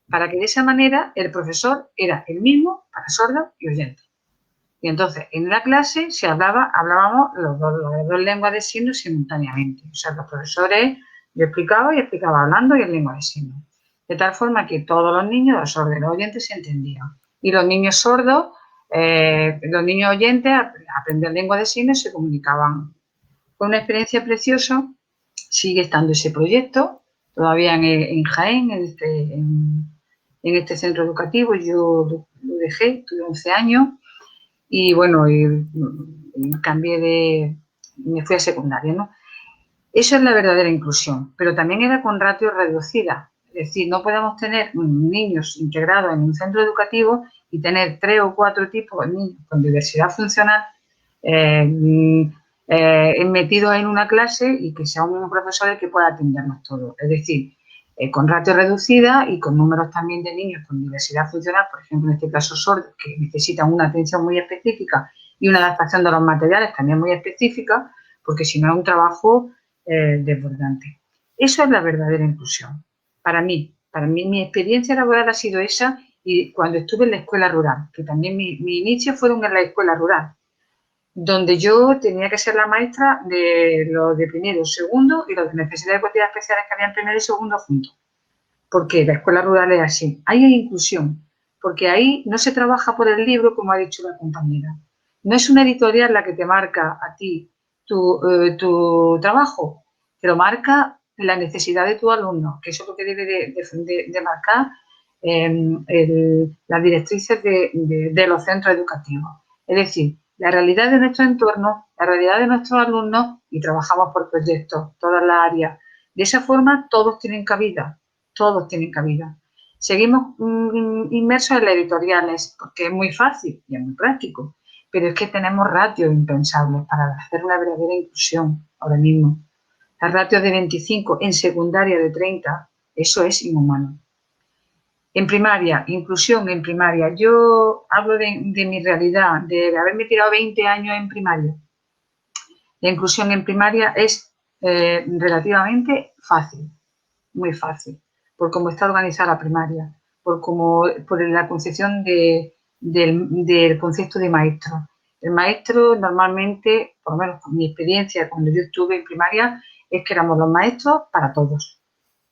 Para que de esa manera el profesor era el mismo para sordos y oyentes. Y entonces, en la clase hablábamos las dos lenguas de signos simultáneamente. O sea, los profesores, yo explicaba hablando y en lengua de signos. De tal forma que todos los niños, los sordos y los oyentes, se entendían. Y los niños sordos, los niños oyentes, aprendían lengua de signos y se comunicaban. Fue una experiencia preciosa. Sigue estando ese proyecto, todavía en Jaén, en este centro educativo. Yo lo dejé, tuve 11 años. Y bueno, me fui a secundaria, ¿no? Eso es la verdadera inclusión, pero también era con ratio reducida. Es decir, no podemos tener niños integrados en un centro educativo y tener 3 o 4 tipos de niños con diversidad funcional metidos en una clase y que sea un profesor el que pueda atendernos todos. Es decir, con ratio reducida y con números también de niños con diversidad funcional, por ejemplo, en este caso sordos, que necesitan una atención muy específica y una adaptación de los materiales también muy específica, porque si no es un trabajo desbordante. Eso es la verdadera inclusión. Para mí, mi experiencia laboral ha sido esa, y cuando estuve en la escuela rural, que también mi inicio fueron en la escuela rural, donde yo tenía que ser la maestra de los de primero, segundo y los de necesidades educativas especiales que había en primero y segundo juntos. Porque la escuela rural es así. Ahí hay inclusión, porque ahí no se trabaja por el libro, como ha dicho la compañera. No es una editorial la que te marca a ti tu trabajo, te lo marca la necesidad de tu alumno, que eso es lo que debe de marcar las directrices de los centros educativos. Es decir, la realidad de nuestro entorno, la realidad de nuestros alumnos, y trabajamos por proyectos, todas las áreas. De esa forma, todos tienen cabida, todos tienen cabida. Seguimos inmersos en las editoriales, porque es muy fácil y es muy práctico, pero es que tenemos ratios impensables para hacer una verdadera inclusión ahora mismo. Las ratios de 25, en secundaria de 30, eso es inhumano. En primaria, inclusión en primaria. Yo hablo de mi realidad, de haberme tirado 20 años en primaria. La inclusión en primaria es relativamente fácil, muy fácil, por cómo está organizada la primaria, por la concepción del concepto de maestro. El maestro normalmente, por lo menos con mi experiencia cuando yo estuve en primaria, es que éramos los maestros para todos,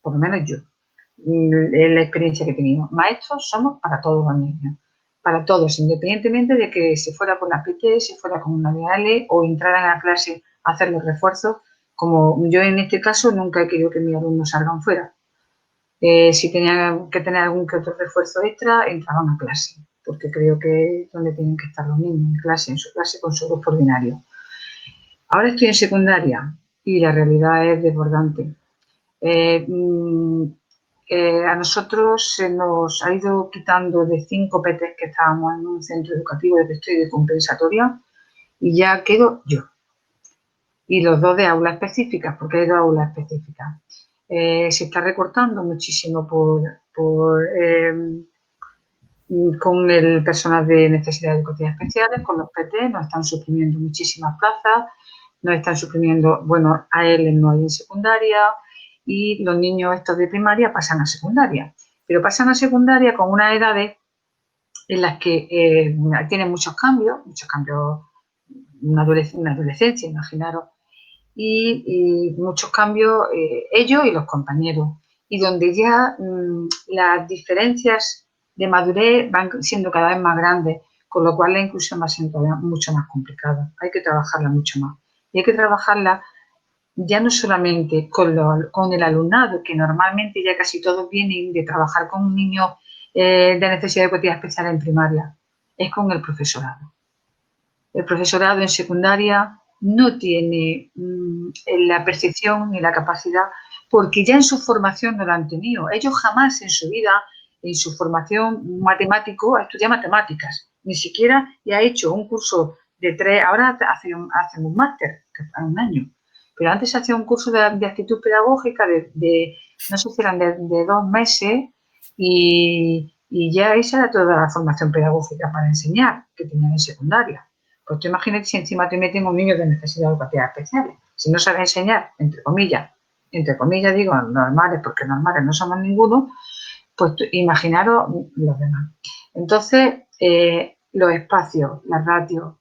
por lo menos yo. Es la experiencia que he tenido. Maestros somos para todos los niños, para todos, independientemente de que se fuera con la PT, se fuera con una DL o entraran a clase a hacer los refuerzos, como yo en este caso nunca he querido que mis alumnos salgan fuera. Si tenían que tener algún que otro refuerzo extra, entraban a clase, porque creo que es donde tienen que estar los niños, en su clase con su grupo ordinario. Ahora estoy en secundaria y la realidad es desbordante. A nosotros se nos ha ido quitando de 5 PTs que estábamos en un centro educativo de prestigio y compensatoria, y ya quedo yo. Y los dos de aulas específicas, porque hay dos aulas específicas. Se está recortando muchísimo con el personal de necesidades educativas especiales, con los PT, nos están suprimiendo muchísimas plazas, nos están suprimiendo, bueno, a él no hay en secundaria, y los niños estos de primaria pasan a secundaria. Pero pasan a secundaria con unas edades en las que tienen muchos cambios, una adolescencia, imaginaros, y muchos cambios ellos y los compañeros, y donde ya las diferencias de madurez van siendo cada vez más grandes, con lo cual la inclusión va siendo mucho más complicada. Hay que trabajarla mucho más. Y hay que trabajarla ya no solamente con el alumnado, que normalmente ya casi todos vienen de trabajar con un niño de necesidad educativa especial en primaria, es con el profesorado. El profesorado en secundaria no tiene la percepción ni la capacidad, porque ya en su formación no lo han tenido. Ellos jamás en su vida, en su formación matemático, ha estudiado matemáticas, ni siquiera y ha hecho un curso de 3, ahora hacen un máster, a un año, pero antes hacía un curso de actitud pedagógica no sé si eran de 2 meses, y ya esa era toda la formación pedagógica para enseñar que tenían en secundaria. Pues tú imagínate si encima te meten un niño de necesidades educativas especiales. Si no sabes enseñar, entre comillas digo normales, porque normales no somos ninguno, pues imaginaros los demás. Entonces, los espacios, las ratios,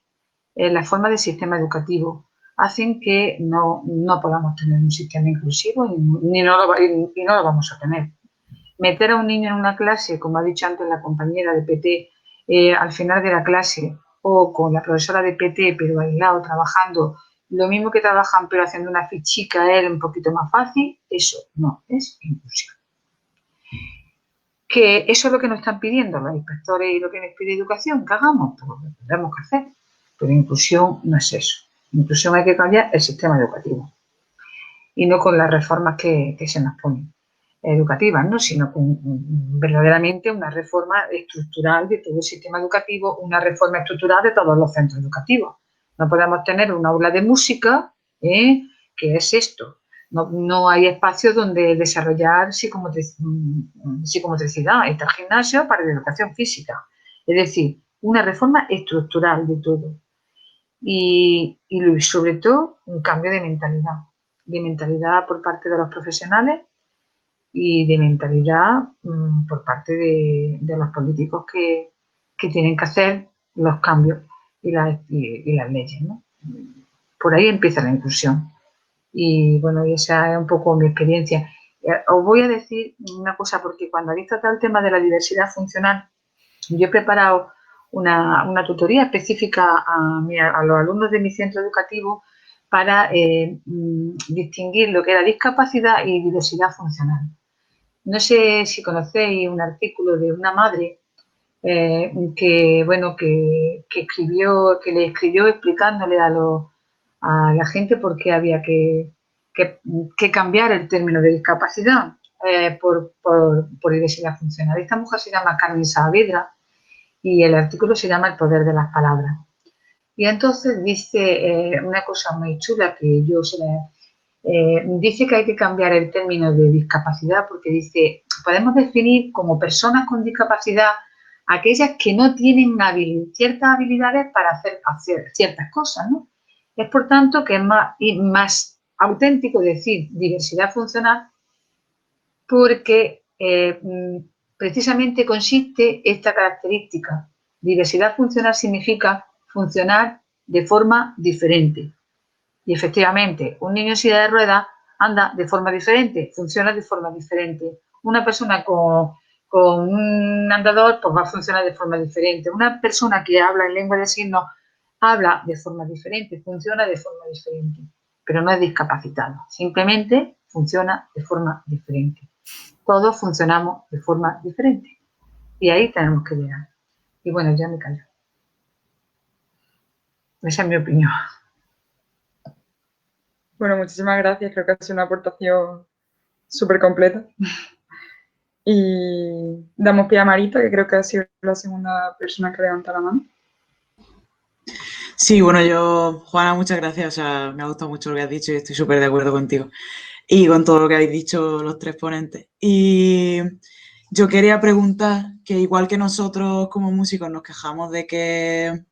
la forma del sistema educativo hacen que no podamos tener un sistema inclusivo y no lo vamos a tener. Meter a un niño en una clase, como ha dicho antes la compañera de PT, al final de la clase, o con la profesora de PT, pero al lado trabajando lo mismo que trabajan, pero haciendo una fichica a él un poquito más fácil, eso no es inclusión. Que eso es lo que nos están pidiendo los inspectores y lo que nos pide educación, que hagamos, pues lo tendremos que hacer. Pero inclusión no es eso. Inclusión hay que cambiar el sistema educativo. Y no con las reformas que se nos ponen educativas, ¿no? Sino con verdaderamente una reforma estructural de todo el sistema educativo, una reforma estructural de todos los centros educativos. No podemos tener un aula de música, que es esto. No hay espacio donde desarrollar psicomotricidad. Está el gimnasio para la educación física. Es decir, una reforma estructural de todo. Y sobre todo un cambio de mentalidad por parte de los profesionales y de mentalidad por parte de los políticos que tienen que hacer los cambios y las leyes, ¿no? Por ahí empieza la inclusión. Y bueno, esa es un poco mi experiencia. Os voy a decir una cosa, porque cuando habéis tratado el tema de la diversidad funcional, yo he preparado una tutoría específica a los alumnos de mi centro educativo para distinguir lo que era discapacidad y diversidad funcional. No sé si conocéis un artículo de una madre que le escribió explicándole a la gente por qué había que cambiar el término de discapacidad por diversidad funcional. Esta mujer se llama Carmen Saavedra y el artículo se llama El poder de las palabras. Y entonces dice una cosa muy chula que yo dice que hay que cambiar el término de discapacidad, porque dice, podemos definir como personas con discapacidad aquellas que no tienen ciertas habilidades para hacer ciertas cosas, ¿no? Es por tanto que es más auténtico decir diversidad funcional, porque precisamente consiste esta característica. Diversidad funcional significa funcionar de forma diferente. Y efectivamente, un niño en silla de ruedas anda de forma diferente, funciona de forma diferente. Una persona con un andador pues va a funcionar de forma diferente. Una persona que habla en lengua de signos habla de forma diferente, funciona de forma diferente, pero no es discapacitado, simplemente funciona de forma diferente. Todos funcionamos de forma diferente y ahí tenemos que llegar. Y bueno, ya me callo. Esa es mi opinión. Bueno, muchísimas gracias. Creo que ha sido una aportación súper completa. Y damos pie a Marita, que creo que ha sido la segunda persona que levanta la mano. Sí, bueno, Juana, muchas gracias. O sea, me ha gustado mucho lo que has dicho y estoy súper de acuerdo contigo. Y con todo lo que habéis dicho los tres ponentes. Y yo quería preguntar que igual que nosotros como músicos nos quejamos de que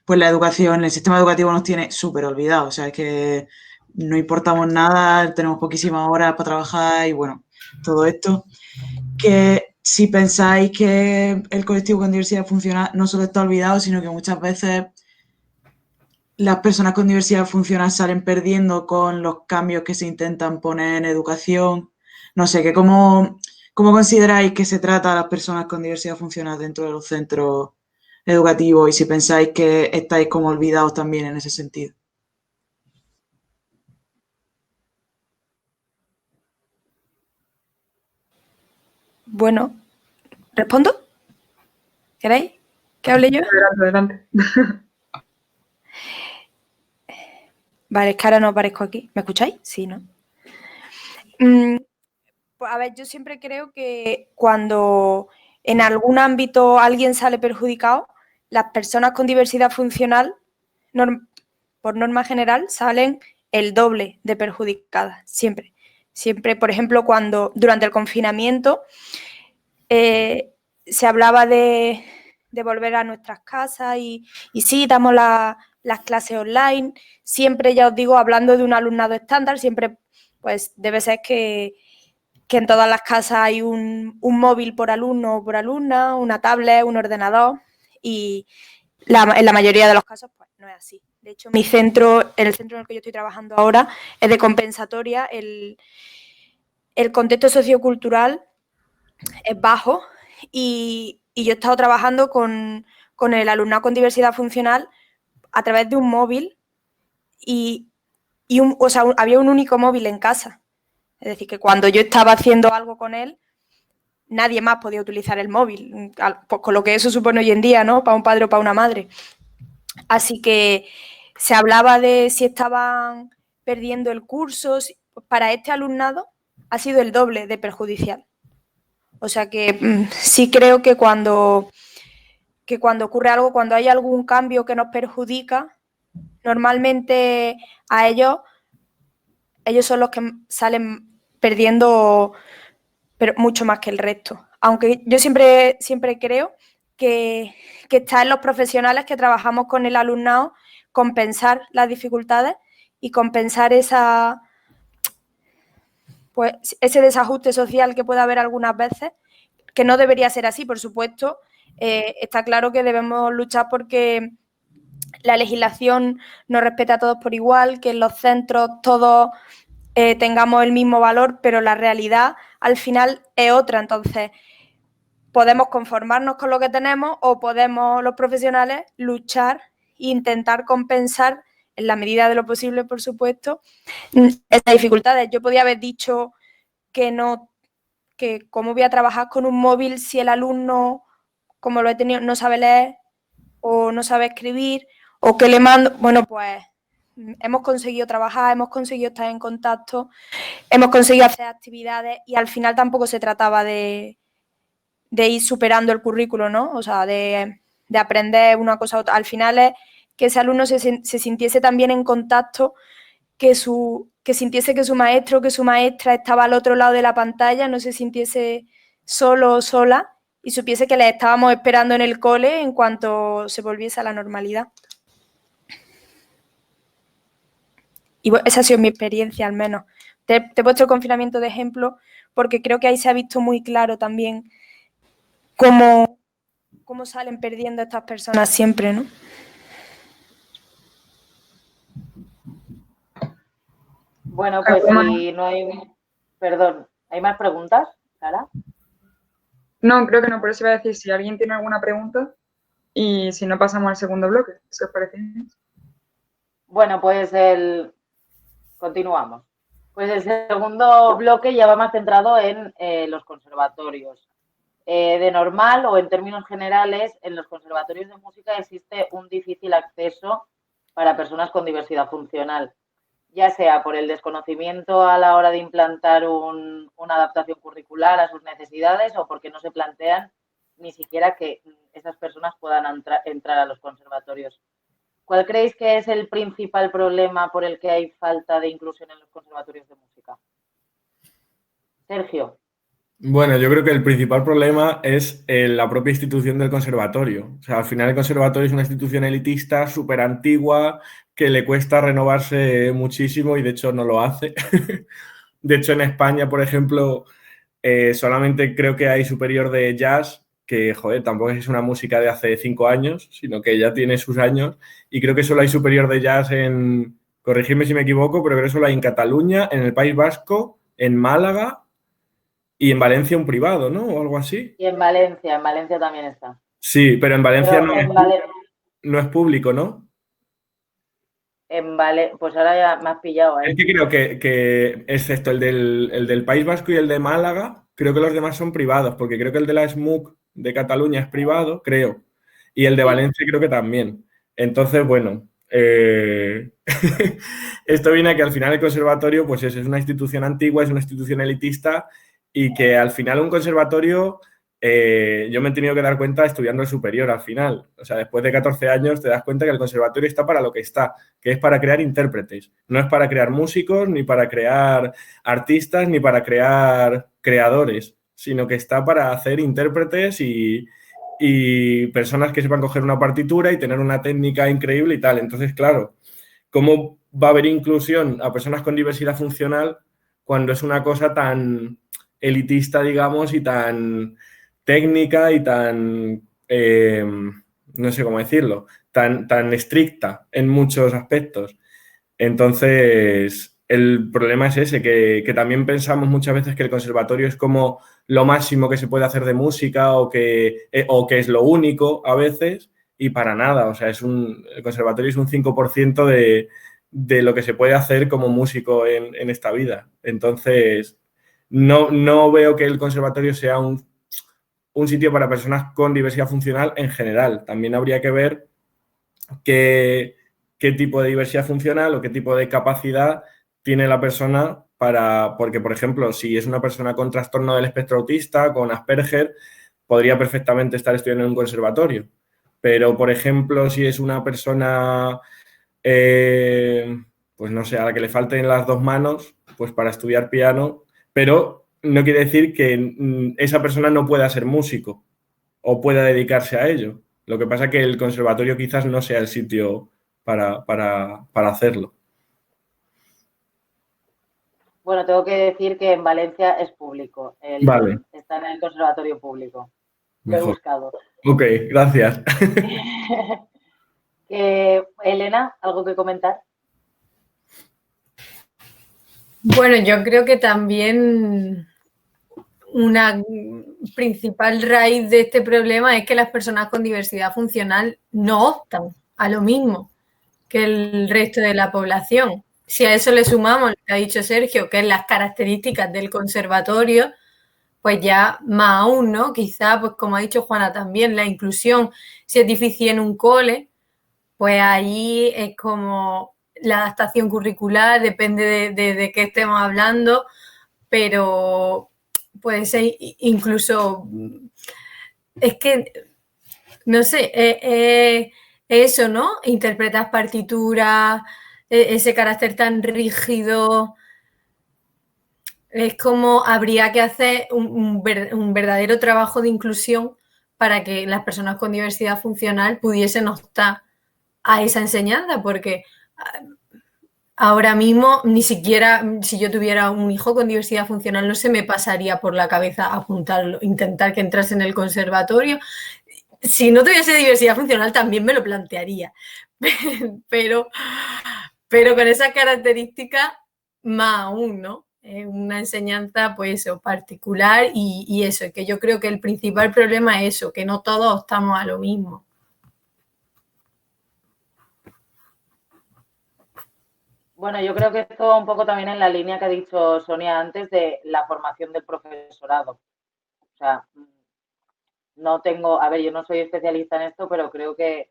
pues la educación, el sistema educativo nos tiene súper olvidados. O sea, es que no importamos nada, tenemos poquísimas horas para trabajar y bueno, todo esto. Que si pensáis que el colectivo con diversidad funcional no solo está olvidado, sino que muchas veces las personas con diversidad funcional salen perdiendo con los cambios que se intentan poner en educación. No sé, ¿cómo consideráis que se trata a las personas con diversidad funcional dentro de los centros educativos y si pensáis que estáis como olvidados también en ese sentido? Bueno, ¿respondo? ¿Queréis que hable yo? Adelante, adelante. Vale, es que ahora no aparezco aquí. ¿Me escucháis? Sí, ¿no? Pues a ver, yo siempre creo que cuando en algún ámbito alguien sale perjudicado, las personas con diversidad funcional, por norma general, salen el doble de perjudicadas, siempre. Siempre, por ejemplo, cuando durante el confinamiento se hablaba de volver a nuestras casas y sí, damos las clases online, siempre, ya os digo, hablando de un alumnado estándar, siempre pues debe ser que en todas las casas hay un móvil por alumno o por alumna, una tablet, un ordenador y en la mayoría de los casos pues no es así. De hecho, el centro en el que yo estoy trabajando ahora es de compensatoria, el contexto sociocultural es bajo y yo he estado trabajando con el alumnado con diversidad funcional a través de un móvil y había un único móvil en casa. Es decir, que cuando yo estaba haciendo algo con él, nadie más podía utilizar el móvil, pues con lo que eso supone hoy en día, ¿no? Para un padre o para una madre. Así que se hablaba de si estaban perdiendo el curso. Para este alumnado ha sido el doble de perjudicial. O sea que sí creo que cuando ocurre algo, cuando hay algún cambio que nos perjudica, normalmente a ellos son los que salen perdiendo, pero mucho más que el resto. Aunque yo siempre creo que está en los profesionales que trabajamos con el alumnado compensar las dificultades y compensar ese desajuste social que puede haber algunas veces, que no debería ser así, por supuesto. Está claro que debemos luchar porque la legislación nos respeta a todos por igual, que en los centros todos tengamos el mismo valor, pero la realidad al final es otra. Entonces, podemos conformarnos con lo que tenemos o podemos los profesionales luchar e intentar compensar en la medida de lo posible, por supuesto, esas dificultades. Yo podía haber dicho que cómo voy a trabajar con un móvil si el alumno, como lo he tenido, no sabe leer o no sabe escribir o que le mando. Bueno, pues hemos conseguido trabajar, hemos conseguido estar en contacto, hemos conseguido hacer actividades y al final tampoco se trataba de ir superando el currículo, ¿no? O sea, de aprender una cosa a otra. Al final es que ese alumno se sintiese también en contacto, que sintiese que su maestro, que su maestra estaba al otro lado de la pantalla, no se sintiese solo o sola y supiese que le estábamos esperando en el cole en cuanto se volviese a la normalidad. Y bueno, esa ha sido mi experiencia, al menos. Te he puesto el confinamiento de ejemplo porque creo que ahí se ha visto muy claro también cómo salen perdiendo estas personas siempre, ¿no? Bueno, pues si no hay... Perdón, ¿hay más preguntas, Sara? No, creo que no, por eso iba a decir si alguien tiene alguna pregunta y si no pasamos al segundo bloque, si os parece. Bueno, pues continuamos. Pues el segundo bloque ya va más centrado en los conservatorios. De normal o en términos generales, en los conservatorios de música existe un difícil acceso para personas con diversidad funcional, ya sea por el desconocimiento a la hora de implantar una adaptación curricular a sus necesidades o porque no se plantean ni siquiera que esas personas puedan entrar a los conservatorios. ¿Cuál creéis que es el principal problema por el que hay falta de inclusión en los conservatorios de música? Sergio. Bueno, yo creo que el principal problema es la propia institución del conservatorio. O sea, al final el conservatorio es una institución elitista, súper antigua, que le cuesta renovarse muchísimo y de hecho no lo hace. De hecho, en España, por ejemplo, solamente creo que hay superior de jazz, que, joder, tampoco es una música de hace 5 años, sino que ya tiene sus años. Y creo que solo hay superior de jazz corregidme si me equivoco, pero creo que solo hay en Cataluña, en el País Vasco, en Málaga y en Valencia un privado, ¿no? O algo así. Y en Valencia también está. Sí, pero en Valencia Pero no es público, ¿no? Pues ahora ya me has pillado, ¿eh? Es que creo que excepto el del País Vasco y el de Málaga, creo que los demás son privados, porque creo que el de la SMUC de Cataluña es privado, creo, y el de Sí. Valencia creo que también. Entonces, bueno, esto viene a que al final el conservatorio, pues es una institución antigua, es una institución elitista y que al final un conservatorio, yo me he tenido que dar cuenta estudiando el superior al final. O sea, después de 14 años te das cuenta que el conservatorio está para lo que está, que es para crear intérpretes. No es para crear músicos, ni para crear artistas, ni para crear creadores, sino que está para hacer intérpretes y personas que sepan coger una partitura y tener una técnica increíble y tal. Entonces, claro, ¿cómo va a haber inclusión a personas con diversidad funcional cuando es una cosa tan elitista, digamos, y tan técnica y tan, no sé cómo decirlo, tan estricta en muchos aspectos? Entonces, el problema es ese, que también pensamos muchas veces que el conservatorio es como lo máximo que se puede hacer de música o que es lo único a veces, y para nada. O sea, el conservatorio es un 5% de lo que se puede hacer como músico en esta vida. Entonces, no veo que el conservatorio sea un sitio para personas con diversidad funcional en general. También habría que ver qué tipo de diversidad funcional o qué tipo de capacidad tiene la persona porque, por ejemplo, si es una persona con trastorno del espectro autista, con Asperger, podría perfectamente estar estudiando en un conservatorio. Pero, por ejemplo, si es una persona, pues no sé, a la que le falten las 2 manos, pues para estudiar piano, pero no quiere decir que esa persona no pueda ser músico o pueda dedicarse a ello. Lo que pasa es que el conservatorio quizás no sea el sitio para hacerlo. Bueno, tengo que decir que en Valencia es público. Vale. Está en el conservatorio público. Lo he Mejor. buscado. Ok, gracias. Elena, ¿algo que comentar? Bueno, yo creo que también una principal raíz de este problema es que las personas con diversidad funcional no optan a lo mismo que el resto de la población. Si a eso le sumamos lo que ha dicho Sergio, que es las características del conservatorio, pues ya más aún, ¿no? Quizá, pues como ha dicho Juana también, la inclusión, si es difícil en un cole, pues ahí es como la adaptación curricular, depende de qué estemos hablando, pero puede ser incluso, es que, no sé, eso, ¿no? Interpretas partituras, ese carácter tan rígido, es como habría que hacer un verdadero trabajo de inclusión para que las personas con diversidad funcional pudiesen optar a esa enseñanza, porque ahora mismo ni siquiera si yo tuviera un hijo con diversidad funcional no se me pasaría por la cabeza apuntarlo, intentar que entrase en el conservatorio. Si no tuviese diversidad funcional también me lo plantearía, pero con esas características más aún, ¿no? Una enseñanza, pues eso, particular y eso, que yo creo que el principal problema es eso, que no todos optamos a lo mismo. Bueno, yo creo que esto va un poco también en la línea que ha dicho Sonia antes de la formación del profesorado. O sea, no tengo, a ver, yo no soy especialista en esto, pero creo que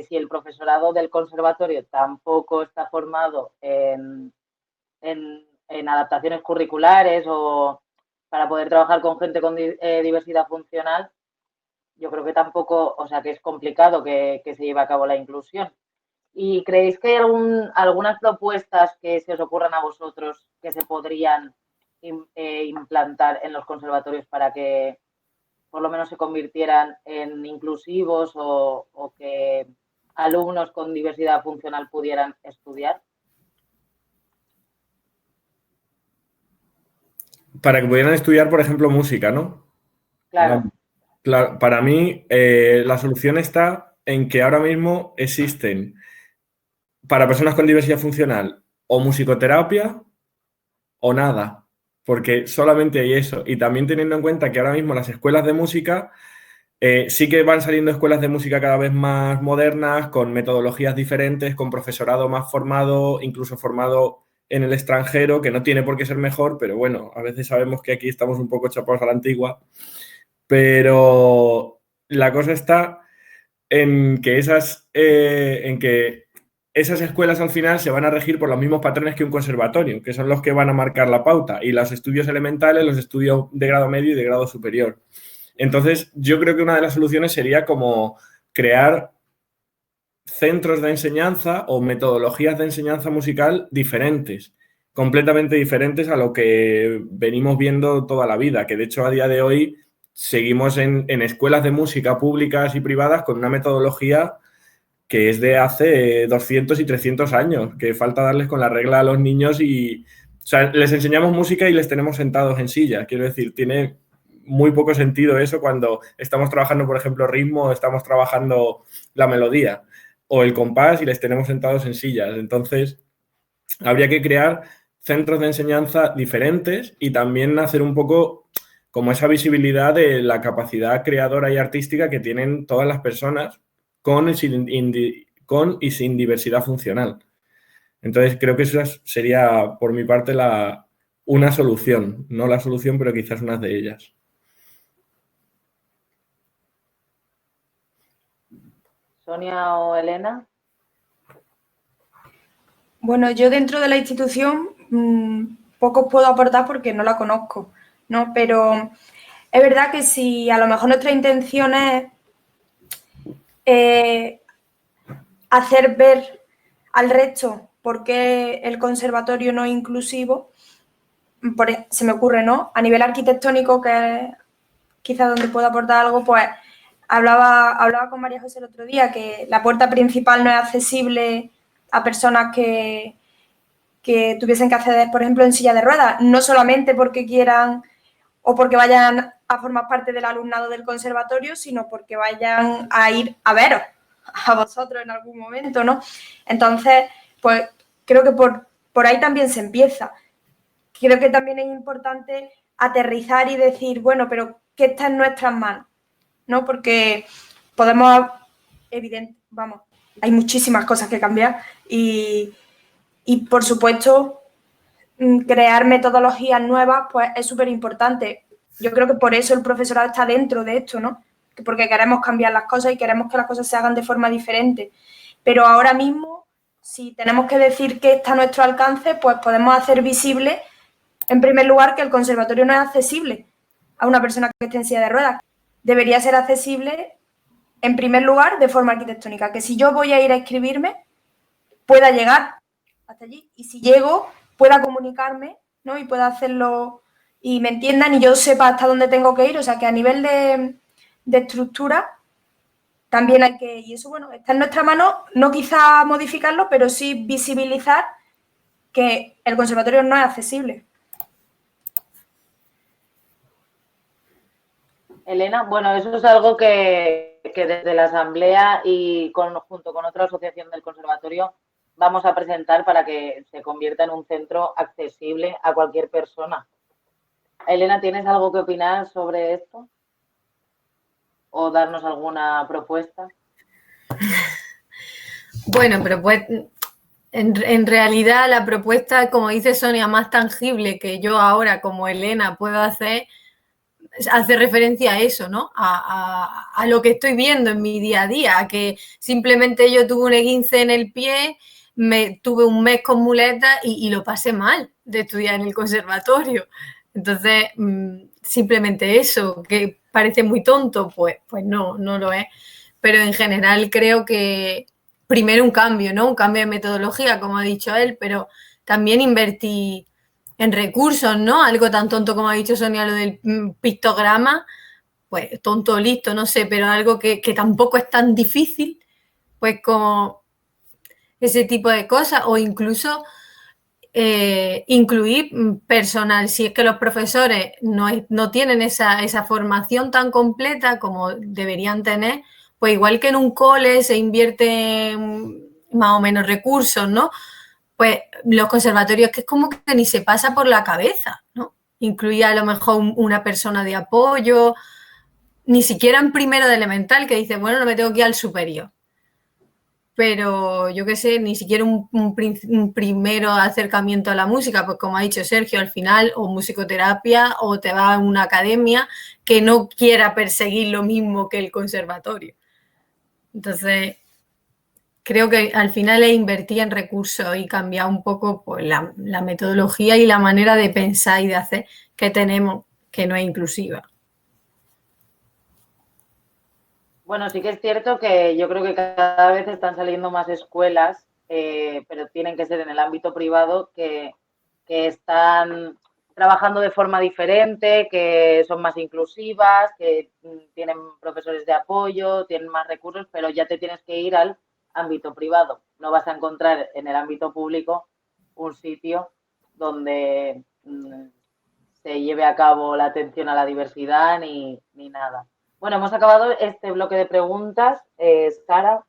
si el profesorado del conservatorio tampoco está formado en adaptaciones curriculares o para poder trabajar con gente con diversidad funcional, yo creo que tampoco, o sea, que es complicado que se lleve a cabo la inclusión. ¿Y creéis que hay algunas propuestas que se os ocurran a vosotros que se podrían implantar en los conservatorios para que por lo menos se convirtieran en inclusivos o que alumnos con diversidad funcional pudieran estudiar? Para que pudieran estudiar, por ejemplo, música, ¿no? Claro. Claro, para mí la solución está en que ahora mismo existen para personas con diversidad funcional o musicoterapia o nada, porque solamente hay eso. Y también teniendo en cuenta que ahora mismo las escuelas de música sí que van saliendo escuelas de música cada vez más modernas, con metodologías diferentes, con profesorado más formado, incluso formado en el extranjero, que no tiene por qué ser mejor, pero bueno, a veces sabemos que aquí estamos un poco chapados a la antigua. Pero la cosa está en que esas escuelas al final se van a regir por los mismos patrones que un conservatorio, que son los que van a marcar la pauta, y los estudios elementales, los estudios de grado medio y de grado superior. Entonces, yo creo que una de las soluciones sería como crear centros de enseñanza o metodologías de enseñanza musical diferentes, completamente diferentes a lo que venimos viendo toda la vida, que de hecho a día de hoy seguimos en escuelas de música públicas y privadas con una metodología que es de hace 200 y 300 años, que falta darles con la regla a los niños y, o sea, les enseñamos música y les tenemos sentados en silla. Quiero decir, tiene muy poco sentido eso cuando estamos trabajando, por ejemplo, ritmo, o estamos trabajando la melodía o el compás y les tenemos sentados en sillas. Entonces, habría que crear centros de enseñanza diferentes y también hacer un poco como esa visibilidad de la capacidad creadora y artística que tienen todas las personas con y sin diversidad funcional. Entonces, creo que esa sería, por mi parte, una solución. No la solución, pero quizás una de ellas. Sonia o Elena. Bueno, yo dentro de la institución poco puedo aportar porque no la conozco, ¿no? Pero es verdad que si a lo mejor nuestra intención es hacer ver al resto por qué el conservatorio no es inclusivo, se me ocurre, ¿no? A nivel arquitectónico, que es quizás donde puedo aportar algo, pues hablaba con María José el otro día que la puerta principal no es accesible a personas que tuviesen que acceder, por ejemplo, en silla de ruedas, no solamente porque quieran o porque vayan a formar parte del alumnado del conservatorio, sino porque vayan a ir a veros a vosotros en algún momento, ¿no? Entonces, pues creo que por ahí también se empieza. Creo que también es importante aterrizar y decir, bueno, pero ¿qué está en nuestras manos? ¿No? Porque podemos, hay muchísimas cosas que cambiar y por supuesto, crear metodologías nuevas, pues es súper importante. Yo creo que por eso el profesorado está dentro de esto, ¿no? Porque queremos cambiar las cosas y queremos que las cosas se hagan de forma diferente. Pero ahora mismo, si tenemos que decir que está a nuestro alcance, pues podemos hacer visible, en primer lugar, que el conservatorio no es accesible a una persona que esté en silla de ruedas. Debería ser accesible, en primer lugar, de forma arquitectónica. Que si yo voy a ir a inscribirme, pueda llegar hasta allí. Y si llego, pueda comunicarme, ¿no? Y pueda hacerlo y me entiendan y yo sepa hasta dónde tengo que ir. O sea, que a nivel de estructura también hay que... Y eso, bueno, está en nuestra mano, no quizá modificarlo, pero sí visibilizar que el conservatorio no es accesible. Elena, bueno, eso es algo que desde la Asamblea y junto con otra asociación del conservatorio vamos a presentar para que se convierta en un centro accesible a cualquier persona. Elena, ¿tienes algo que opinar sobre esto? ¿O darnos alguna propuesta? Bueno, pero pues en realidad la propuesta, como dice Sonia, más tangible que yo ahora como Elena puedo hacer, hace referencia a eso, ¿no? A lo que estoy viendo en mi día a día, a que simplemente yo tuve un esguince en el pie, tuve un mes con muletas y lo pasé mal de estudiar en el conservatorio. Entonces, simplemente eso, que parece muy tonto, pues no lo es. Pero en general creo que primero un cambio, ¿no? Un cambio de metodología, como ha dicho él, pero también invertí en recursos, ¿no? Algo tan tonto como ha dicho Sonia, lo del pictograma, pues tonto o listo, no sé, pero algo que tampoco es tan difícil, pues como ese tipo de cosas, o incluso incluir personal, si es que los profesores no tienen esa formación tan completa como deberían tener, pues igual que en un cole se invierte más o menos recursos, ¿no? Pues los conservatorios que es como que ni se pasa por la cabeza, ¿no? Incluir a lo mejor una persona de apoyo, ni siquiera en primero de elemental, que dice, bueno, no me tengo que ir al superior. Pero yo qué sé, ni siquiera un primero acercamiento a la música, pues como ha dicho Sergio, al final, o musicoterapia, o te vas a una academia que no quiera perseguir lo mismo que el conservatorio. Entonces, creo que al final es invertir en recursos y cambiar un poco pues, la metodología y la manera de pensar y de hacer que tenemos, que no es inclusiva. Bueno, sí que es cierto que yo creo que cada vez están saliendo más escuelas, pero tienen que ser en el ámbito privado, que están trabajando de forma diferente, que son más inclusivas, que tienen profesores de apoyo, tienen más recursos, pero ya te tienes que ir al ámbito privado. No vas a encontrar en el ámbito público un sitio donde se lleve a cabo la atención a la diversidad ni nada. Bueno, hemos acabado este bloque de preguntas. Sara.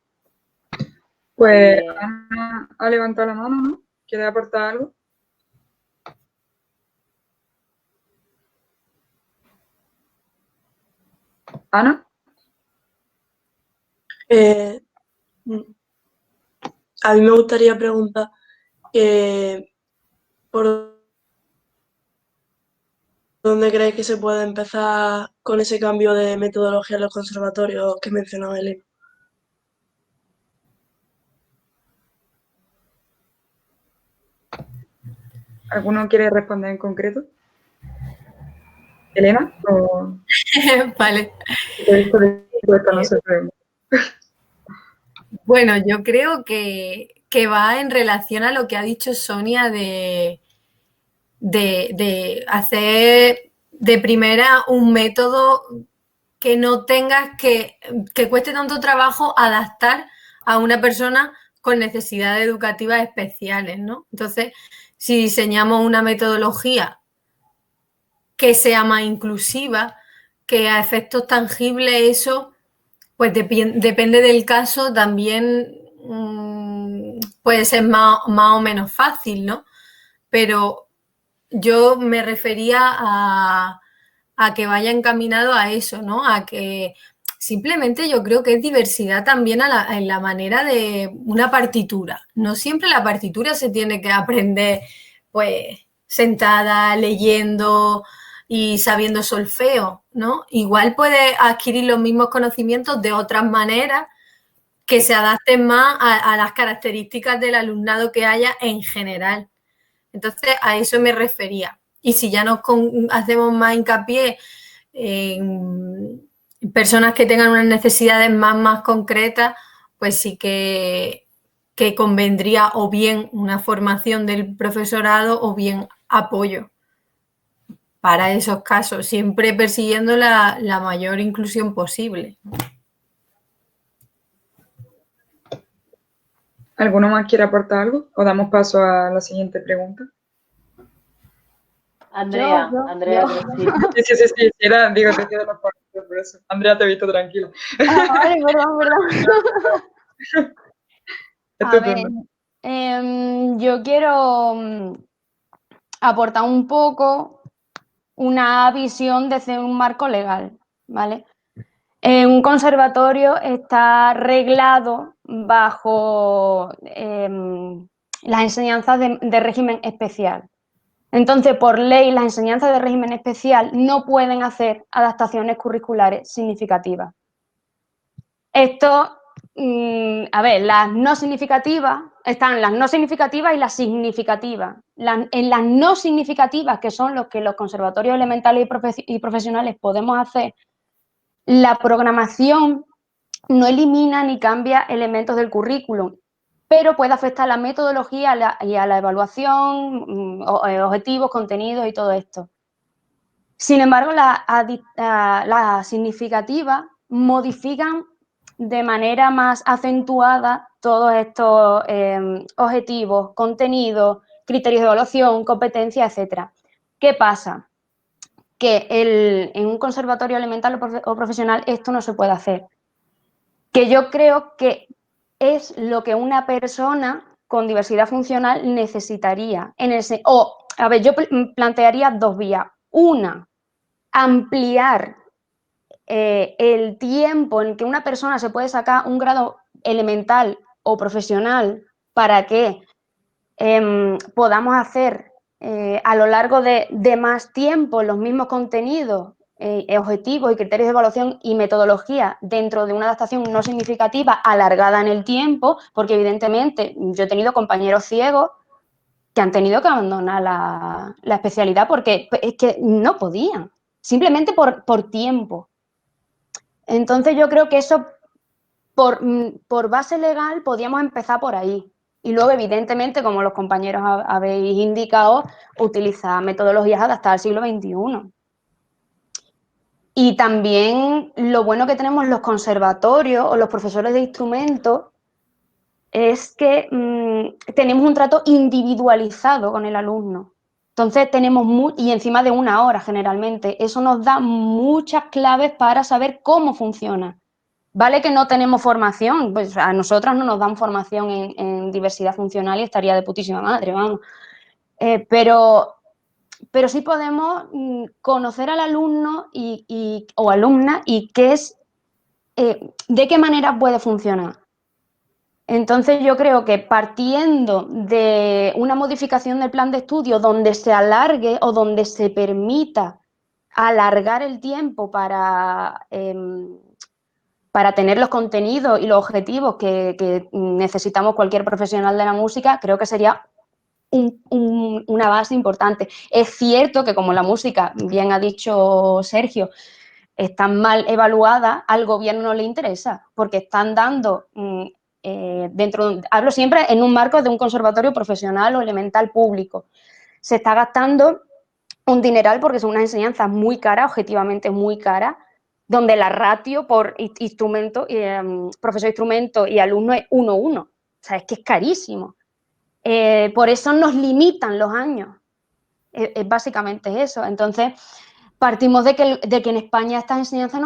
Pues Ana ha levantado la mano, ¿no? ¿Quiere aportar algo? Ana. A mí me gustaría preguntar por dónde creéis que se puede empezar con ese cambio de metodología en los conservatorios que mencionaba Elena. ¿Alguno quiere responder en concreto? ¿Elena? ¿O... Vale. No se pregunta. Bueno, yo creo que va en relación a lo que ha dicho Sonia de hacer de primera un método que no tengas que cueste tanto trabajo adaptar a una persona con necesidades educativas especiales, ¿no? Entonces, si diseñamos una metodología que sea más inclusiva, que a efectos tangibles eso, pues depende del caso, también puede ser más o menos fácil, ¿no? Pero yo me refería a que vaya encaminado a eso, ¿no? A que simplemente yo creo que es diversidad también en la manera de una partitura. No siempre la partitura se tiene que aprender, pues, sentada, leyendo y sabiendo solfeo, ¿no? Igual puedes adquirir los mismos conocimientos de otras maneras que se adapten más a las características del alumnado que haya en general. Entonces, a eso me refería. Y si ya nos hacemos más hincapié en personas que tengan unas necesidades más concretas, pues sí que convendría o bien una formación del profesorado o bien apoyo para esos casos, siempre persiguiendo la mayor inclusión posible. ¿Alguno más quiere aportar algo? ¿O damos paso a la siguiente pregunta? Andrea, Andrea. Sí, era, digo, te quedo la parte, por eso. Andrea, te he visto tranquila. Vale, perdón. A ver, yo quiero aportar un poco una visión desde un marco legal, ¿vale? Un conservatorio está reglado bajo las enseñanzas de régimen especial. Entonces, por ley, las enseñanzas de régimen especial no pueden hacer adaptaciones curriculares significativas. Esto, a ver, las no significativas, están las no significativas y las significativas. En las no significativas, que son los que los conservatorios elementales y profesionales podemos hacer, la programación no elimina ni cambia elementos del currículum, pero puede afectar a la metodología y a la evaluación, objetivos, contenidos y todo esto. Sin embargo, las significativas modifican de manera más acentuada todos estos objetivos, contenidos, criterios de evaluación, competencias, etc. ¿Qué pasa? Que en un conservatorio elemental o profesional esto no se puede hacer. Que yo creo que es lo que una persona con diversidad funcional necesitaría. Yo plantearía dos vías. Una, ampliar el tiempo en que una persona se puede sacar un grado elemental o profesional para que podamos hacer a lo largo de más tiempo los mismos contenidos, objetivos y criterios de evaluación y metodología dentro de una adaptación no significativa alargada en el tiempo, porque evidentemente yo he tenido compañeros ciegos que han tenido que abandonar la especialidad porque es que no podían, simplemente por tiempo. Entonces yo creo que eso, por base legal, podíamos empezar por ahí. Y luego, evidentemente, como los compañeros habéis indicado, utilizar metodologías adaptadas al siglo XXI. Y también lo bueno que tenemos los conservatorios o los profesores de instrumentos es que tenemos un trato individualizado con el alumno. Entonces tenemos, y encima de una hora generalmente, eso nos da muchas claves para saber cómo funciona. Vale que no tenemos formación, pues a nosotras no nos dan formación en diversidad funcional y estaría de putísima madre, vamos. Pero sí podemos conocer al alumno o alumna y de qué manera puede funcionar. Entonces yo creo que partiendo de una modificación del plan de estudio donde se alargue o donde se permita alargar el tiempo para tener los contenidos y los objetivos que necesitamos cualquier profesional de la música, creo que sería una base importante. Es cierto que como la música, bien ha dicho Sergio, está mal evaluada, al gobierno no le interesa, porque están dando hablo siempre en un marco de un conservatorio profesional o elemental público. Se está gastando un dineral porque son unas enseñanzas muy caras, objetivamente muy caras, donde la ratio por instrumento, profesor de instrumento y alumno es 1:1. O sea, es que es carísimo. Por eso nos limitan los años. Básicamente eso. Entonces, partimos de que en España estas enseñanzas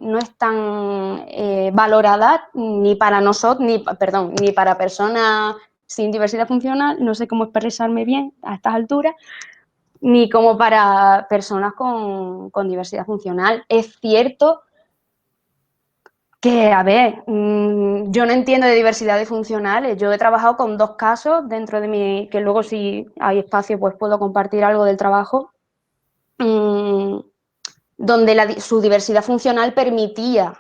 no están valoradas ni para nosotros, ni para personas sin diversidad funcional, no sé cómo expresarme bien a estas alturas, ni como para personas con diversidad funcional. Es cierto que, a ver, yo no entiendo de diversidad de funcionales. Yo he trabajado con 2 casos dentro de mi, que luego si hay espacio pues puedo compartir algo del trabajo, donde su diversidad funcional permitía,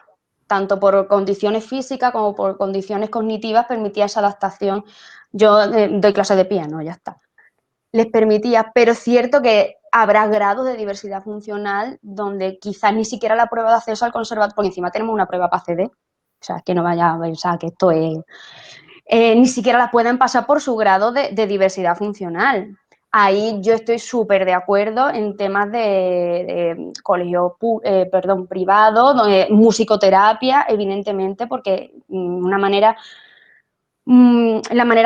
tanto por condiciones físicas como por condiciones cognitivas, permitía esa adaptación. Yo doy clase de piano, ya está. Les permitía, pero es cierto que habrá grados de diversidad funcional donde quizás ni siquiera la prueba de acceso al conservatorio, porque encima tenemos una prueba para acceder, o sea, que no vaya a pensar que esto es... ni siquiera la pueden pasar por su grado de diversidad funcional. Ahí yo estoy súper de acuerdo en temas de colegio privado, musicoterapia, evidentemente, porque la manera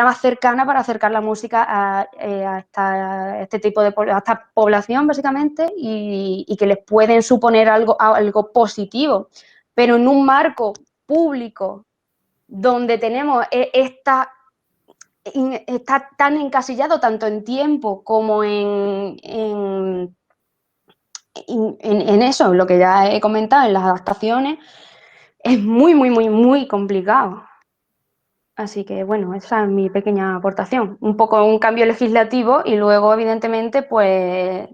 más cercana para acercar la música a este tipo de a esta población, básicamente, y que les pueden suponer algo positivo. Pero en un marco público donde tenemos está tan encasillado tanto en tiempo como en eso, lo que ya he comentado, en las adaptaciones, es muy, muy, muy, muy complicado. Así que, bueno, esa es mi pequeña aportación. Un poco un cambio legislativo y luego, evidentemente, pues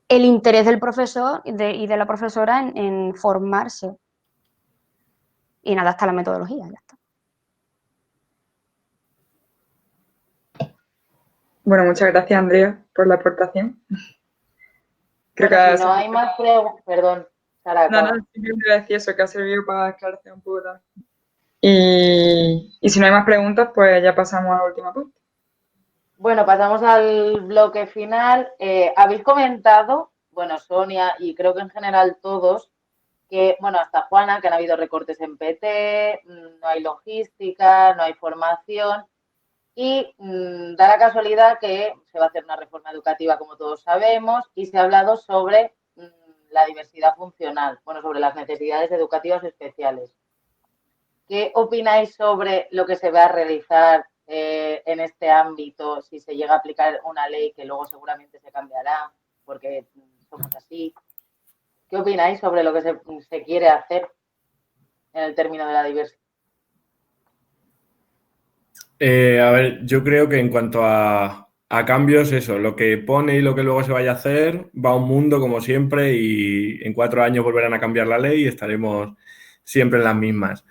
el interés del profesor y de la profesora en formarse. Y nada, hasta la metodología, ya está. Bueno, muchas gracias, Andrea, por la aportación. Creo que si no hay más preguntas, perdón, Sara, No, simplemente decía eso, que ha servido para esclarecer un poco también. Y si no hay más preguntas, pues ya pasamos a la última parte. Bueno, pasamos al bloque final. Habéis comentado, bueno, Sonia y creo que en general todos, que, bueno, hasta Juana, que han habido recortes en PT, no hay logística, no hay formación y da la casualidad que se va a hacer una reforma educativa, como todos sabemos, y se ha hablado sobre la diversidad funcional, bueno, sobre las necesidades educativas especiales. ¿Qué opináis sobre lo que se va a realizar en este ámbito si se llega a aplicar una ley que luego seguramente se cambiará porque somos así? ¿Qué opináis sobre lo que se quiere hacer en el término de la diversidad? A ver, yo creo que en cuanto a cambios, eso, lo que pone y lo que luego se vaya a hacer, va a un mundo como siempre y en 4 años volverán a cambiar la ley y estaremos siempre en las mismas.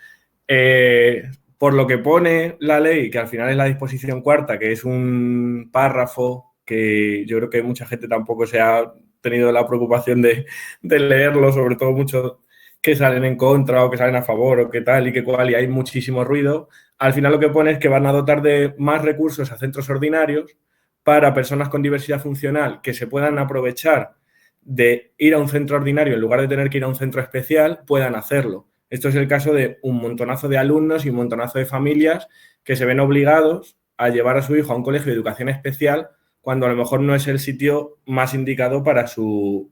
Por lo que pone la ley, que al final es la disposición cuarta, que es un párrafo que yo creo que mucha gente tampoco se ha tenido la preocupación de leerlo, sobre todo muchos que salen en contra o que salen a favor o qué tal y qué cual, y hay muchísimo ruido. Al final lo que pone es que van a dotar de más recursos a centros ordinarios para personas con diversidad funcional que se puedan aprovechar de ir a un centro ordinario en lugar de tener que ir a un centro especial, puedan hacerlo. Esto es el caso de un montonazo de alumnos y un montonazo de familias que se ven obligados a llevar a su hijo a un colegio de educación especial cuando a lo mejor no es el sitio más indicado para su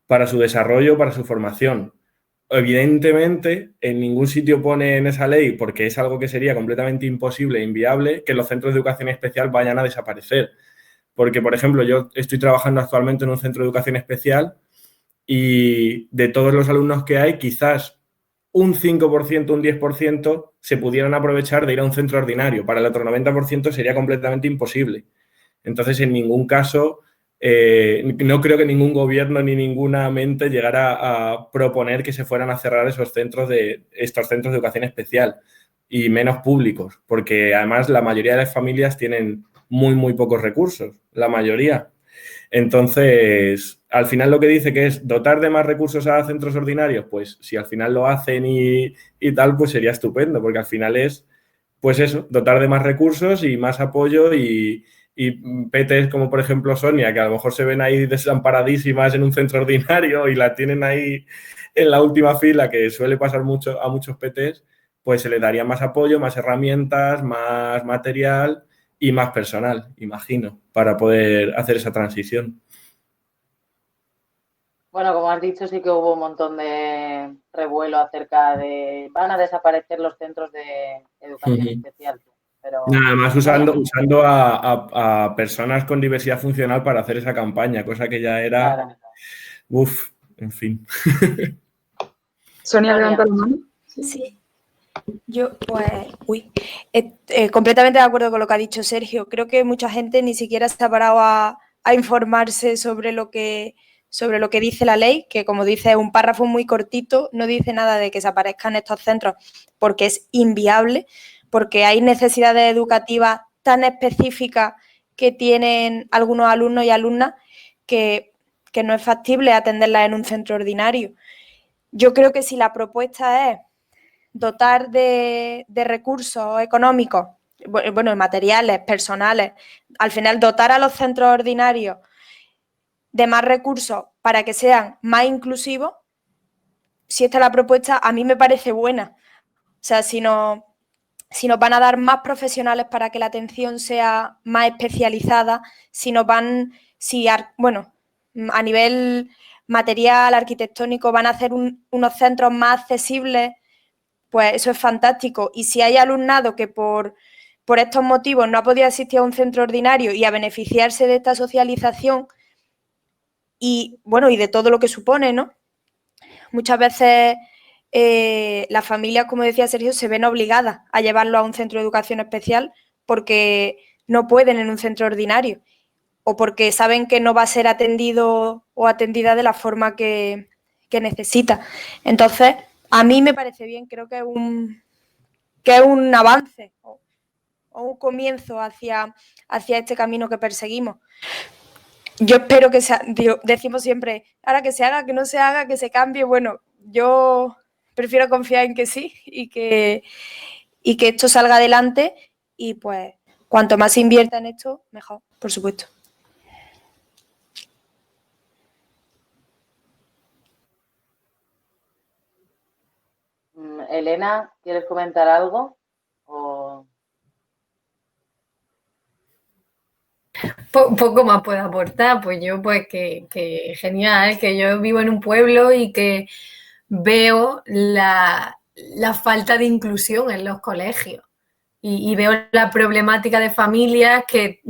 desarrollo, para su formación. Evidentemente, en ningún sitio pone en esa ley, porque es algo que sería completamente imposible e inviable, que los centros de educación especial vayan a desaparecer. Porque, por ejemplo, yo estoy trabajando actualmente en un centro de educación especial y de todos los alumnos que hay, quizás un 5%, un 10% se pudieran aprovechar de ir a un centro ordinario. Para el otro 90% sería completamente imposible. Entonces, en ningún caso, no creo que ningún gobierno ni ninguna mente llegara a proponer que se fueran a cerrar estos centros de educación especial y menos públicos, porque además la mayoría de las familias tienen muy pocos recursos, la mayoría. Entonces, al final lo que dice que es dotar de más recursos a centros ordinarios, pues si al final lo hacen y tal, pues sería estupendo, porque al final es, pues eso, dotar de más recursos y más apoyo y PTs como por ejemplo Sonia, que a lo mejor se ven ahí desamparadísimas en un centro ordinario y la tienen ahí en la última fila, que suele pasar mucho a muchos PTs, pues se le daría más apoyo, más herramientas, más material y más personal, imagino, para poder hacer esa transición. Bueno, como has dicho, sí que hubo un montón de revuelo acerca de van a desaparecer los centros de educación especial. Pero nada más usando a personas con diversidad funcional para hacer esa campaña, cosa que ya era, claro. En fin. Sonia, levanta la mano. Sí. Yo, pues, completamente de acuerdo con lo que ha dicho Sergio. Creo que mucha gente ni siquiera se ha parado a informarse sobre lo que dice la ley, que como dice es un párrafo muy cortito, no dice nada de que se aparezcan estos centros porque es inviable, porque hay necesidades educativas tan específicas que tienen algunos alumnos y alumnas que no es factible atenderlas en un centro ordinario. Yo creo que si la propuesta es dotar de recursos económicos, bueno, materiales, personales, al final dotar a los centros ordinarios de más recursos para que sean más inclusivos, si esta es la propuesta, a mí me parece buena. O sea, si nos van a dar más profesionales para que la atención sea más especializada, a nivel material, arquitectónico, van a hacer unos centros más accesibles, pues eso es fantástico. Y si hay alumnado que por estos motivos no ha podido asistir a un centro ordinario y a beneficiarse de esta socialización y de todo lo que supone, ¿no? Muchas veces las familias, como decía Sergio, se ven obligadas a llevarlo a un centro de educación especial porque no pueden en un centro ordinario o porque saben que no va a ser atendido o atendida de la forma que necesita. Entonces, a mí me parece bien, creo que es un avance o un comienzo hacia este camino que perseguimos. yo espero que sea, decimos siempre, ahora que se haga, que no se haga, que se cambie. Bueno, yo prefiero confiar en que sí y que esto salga adelante y pues cuanto más se invierta en esto, mejor, por supuesto. Elena, ¿quieres comentar algo? ¿O... Poco más puedo aportar, pues yo pues que genial, que yo vivo en un pueblo y que veo la falta de inclusión en los colegios y veo la problemática de familias que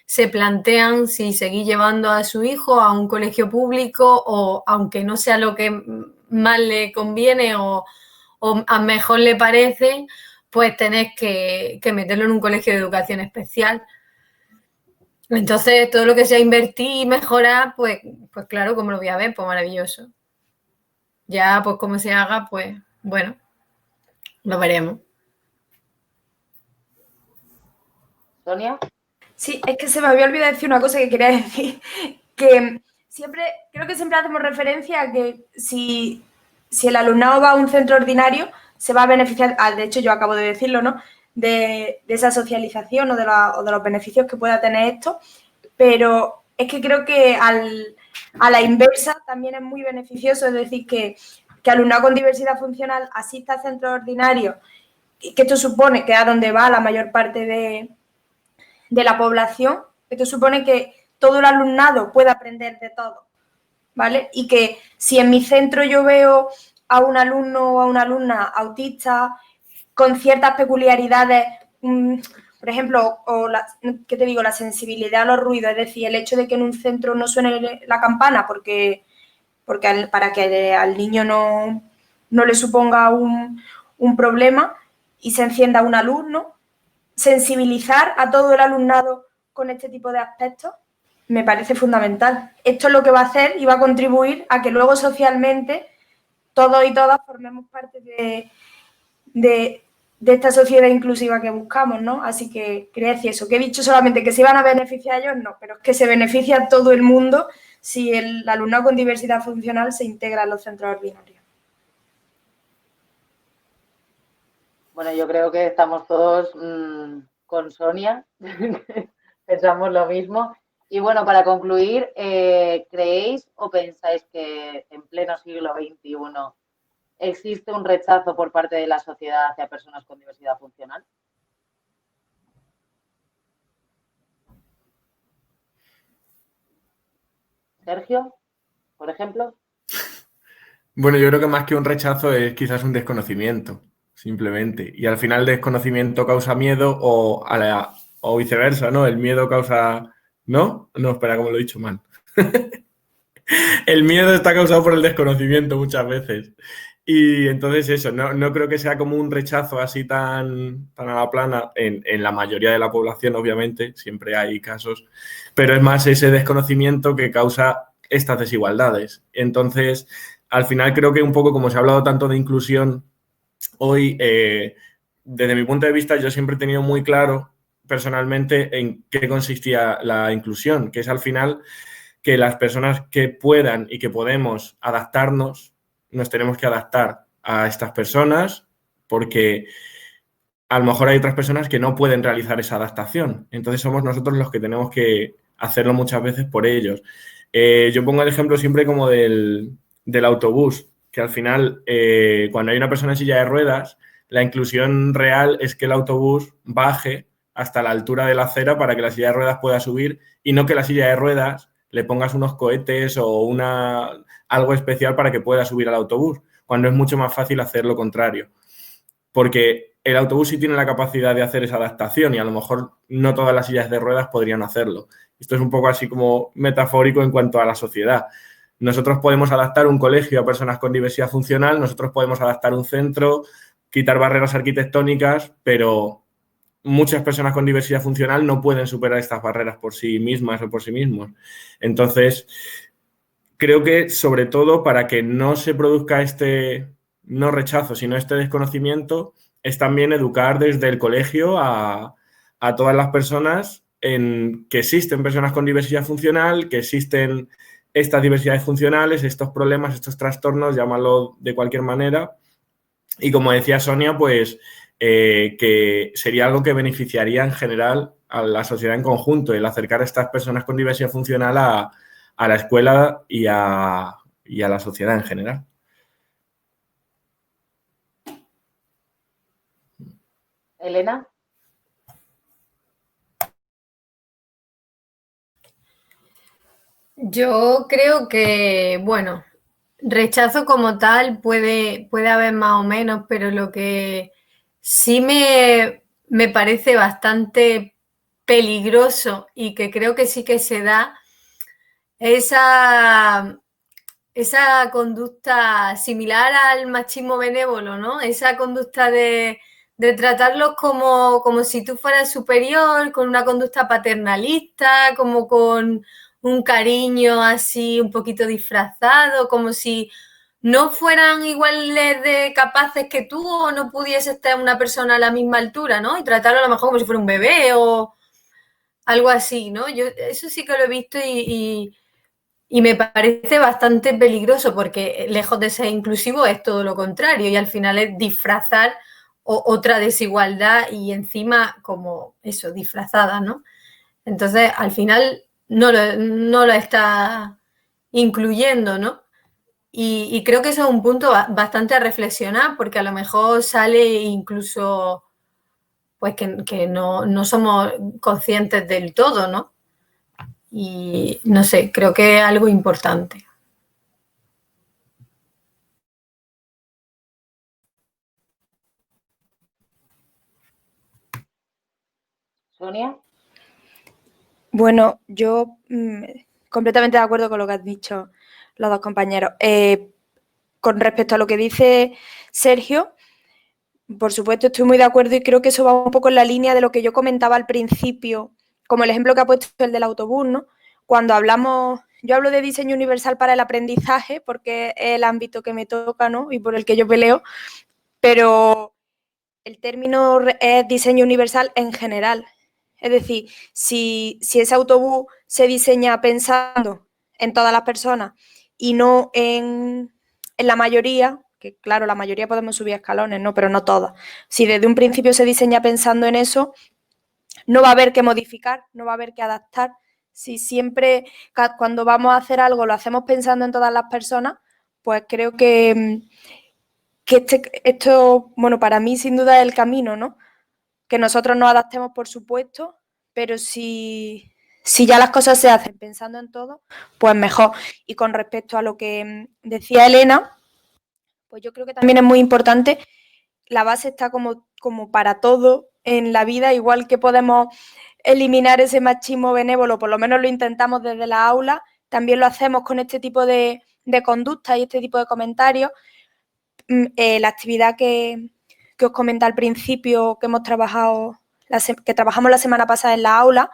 se plantean si seguir llevando a su hijo a un colegio público o aunque no sea lo que más le conviene o a mejor le parece, pues tenés que meterlo en un colegio de educación especial. Entonces, todo lo que sea invertir y mejorar, pues claro, como lo voy a ver, pues maravilloso. Ya, pues como se haga, pues bueno, lo veremos. ¿Sonia? Sí, es que se me había olvidado decir una cosa que quería decir, que creo que siempre hacemos referencia a que si el alumnado va a un centro ordinario, se va a beneficiar, de hecho yo acabo de decirlo, ¿no?, de esa socialización o de los beneficios que pueda tener esto, pero es que creo que a la inversa también es muy beneficioso, es decir, que alumnado con diversidad funcional asista a centros ordinarios, y que esto supone que es a donde va la mayor parte de la población, esto supone que todo el alumnado puede aprender de todo, ¿vale? Y que si en mi centro yo veo a un alumno o a una alumna autista con ciertas peculiaridades, por ejemplo, ¿qué te digo?, la sensibilidad a los ruidos, es decir, el hecho de que en un centro no suene la campana para que al niño no le suponga un problema y se encienda un alumno, sensibilizar a todo el alumnado con este tipo de aspectos me parece fundamental. Esto es lo que va a hacer y va a contribuir a que luego socialmente todos y todas formemos parte de esta sociedad inclusiva que buscamos, ¿no? Así que quería decir eso, que he dicho solamente que se iban a beneficiar ellos, no, pero es que se beneficia todo el mundo si el alumnado con diversidad funcional se integra en los centros ordinarios. Bueno, yo creo que estamos todos con Sonia, pensamos lo mismo. Y bueno, para concluir, ¿creéis o pensáis que en pleno siglo XXI existe un rechazo por parte de la sociedad hacia personas con diversidad funcional? Sergio, por ejemplo. Bueno, yo creo que más que un rechazo es quizás un desconocimiento, simplemente. Y al final el desconocimiento causa miedo o viceversa, ¿no? El miedo causa... ¿No? No, espera, como lo he dicho mal. El miedo está causado por el desconocimiento muchas veces. Y entonces eso, no creo que sea como un rechazo así tan a la plana en la mayoría de la población, obviamente, siempre hay casos, pero es más ese desconocimiento que causa estas desigualdades. Entonces, al final creo que un poco como se ha hablado tanto de inclusión hoy, desde mi punto de vista yo siempre he tenido muy claro personalmente en qué consistía la inclusión, que es al final que las personas que puedan y que podemos adaptarnos, nos tenemos que adaptar a estas personas porque a lo mejor hay otras personas que no pueden realizar esa adaptación. Entonces somos nosotros los que tenemos que hacerlo muchas veces por ellos. Yo pongo el ejemplo siempre como del autobús, que al final cuando hay una persona en silla de ruedas, la inclusión real es que el autobús baje hasta la altura de la acera para que la silla de ruedas pueda subir y no que la silla de ruedas le pongas unos cohetes o algo especial para que pueda subir al autobús, cuando es mucho más fácil hacer lo contrario. Porque el autobús sí tiene la capacidad de hacer esa adaptación y a lo mejor no todas las sillas de ruedas podrían hacerlo. Esto es un poco así como metafórico en cuanto a la sociedad. Nosotros podemos adaptar un colegio a personas con diversidad funcional, nosotros podemos adaptar un centro, quitar barreras arquitectónicas, pero muchas personas con diversidad funcional no pueden superar estas barreras por sí mismas o por sí mismos. Entonces, creo que sobre todo para que no se produzca este no rechazo, sino este desconocimiento, es también educar desde el colegio a todas las personas en que existen personas con diversidad funcional, que existen estas diversidades funcionales, estos problemas, estos trastornos, llámalo de cualquier manera. Y como decía Sonia, pues que sería algo que beneficiaría en general a la sociedad en conjunto, el acercar a estas personas con diversidad funcional a la escuela y a la sociedad en general. Elena. Yo creo que, bueno, rechazo como tal puede haber más o menos, pero lo que sí me parece bastante peligroso y que creo que sí que se da esa conducta similar al machismo benévolo, ¿no? Esa conducta de tratarlos como si tú fueras superior, con una conducta paternalista, como con un cariño así un poquito disfrazado, como si no fueran iguales de capaces que tú o no pudiese estar una persona a la misma altura, ¿no? Y tratarlo a lo mejor como si fuera un bebé o algo así, ¿no? Yo eso sí que lo he visto y me parece bastante peligroso porque lejos de ser inclusivo es todo lo contrario y al final es disfrazar otra desigualdad y encima como eso, disfrazada, ¿no? Entonces al final no lo está incluyendo, ¿no? Y creo que eso es un punto bastante a reflexionar porque a lo mejor sale incluso pues que no somos conscientes del todo, ¿no? Y no sé, creo que es algo importante. Sonia. Bueno, yo completamente de acuerdo con lo que han dicho los dos compañeros. Con respecto a lo que dice Sergio, por supuesto estoy muy de acuerdo y creo que eso va un poco en la línea de lo que yo comentaba al principio, como el ejemplo que ha puesto el del autobús, ¿no? Cuando yo hablo de diseño universal para el aprendizaje porque es el ámbito que me toca, ¿no? Y por el que yo peleo, pero el término es diseño universal en general. Es decir, si ese autobús se diseña pensando en todas las personas y no en la mayoría, que claro, la mayoría podemos subir escalones, ¿no? Pero no todas. Si desde un principio se diseña pensando en eso, no va a haber que modificar, no va a haber que adaptar. Si siempre, cuando vamos a hacer algo, lo hacemos pensando en todas las personas, pues creo que esto, bueno, para mí sin duda es el camino, ¿no? Que nosotros nos adaptemos, por supuesto, pero si ya las cosas se hacen pensando en todo, pues mejor. Y con respecto a lo que decía Elena, pues yo creo que también es muy importante, la base está como para todo en la vida, igual que podemos eliminar ese machismo benévolo, por lo menos lo intentamos desde la aula, también lo hacemos con este tipo de conductas y este tipo de comentarios. La actividad que os comenté al principio, que hemos trabajado, que trabajamos la semana pasada en la aula,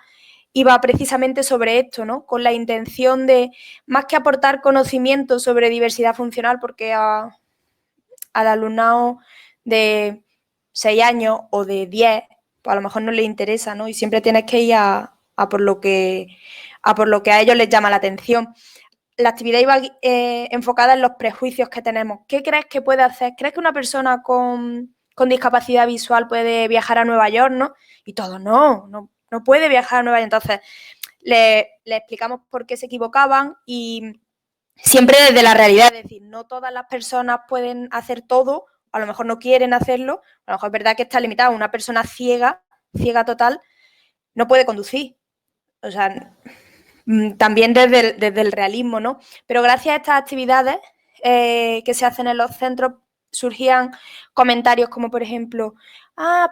iba precisamente sobre esto, ¿no? Con la intención de, más que aportar conocimiento sobre diversidad funcional, porque al alumnado de 6 años o de 10, pues a lo mejor no le interesa, ¿no? Y siempre tienes que ir a por lo que a ellos les llama la atención. La actividad iba enfocada en los prejuicios que tenemos. ¿Qué crees que puede hacer? ¿Crees que una persona con discapacidad visual puede viajar a Nueva York, no? Y todos, no puede viajar a Nueva York. Entonces, le explicamos por qué se equivocaban y siempre desde la realidad, es decir, no todas las personas pueden hacer todo, a lo mejor no quieren hacerlo, a lo mejor es verdad que está limitado. Una persona ciega total, no puede conducir. O sea, también desde el realismo, ¿no? Pero gracias a estas actividades que se hacen en los centros surgían comentarios como, por ejemplo,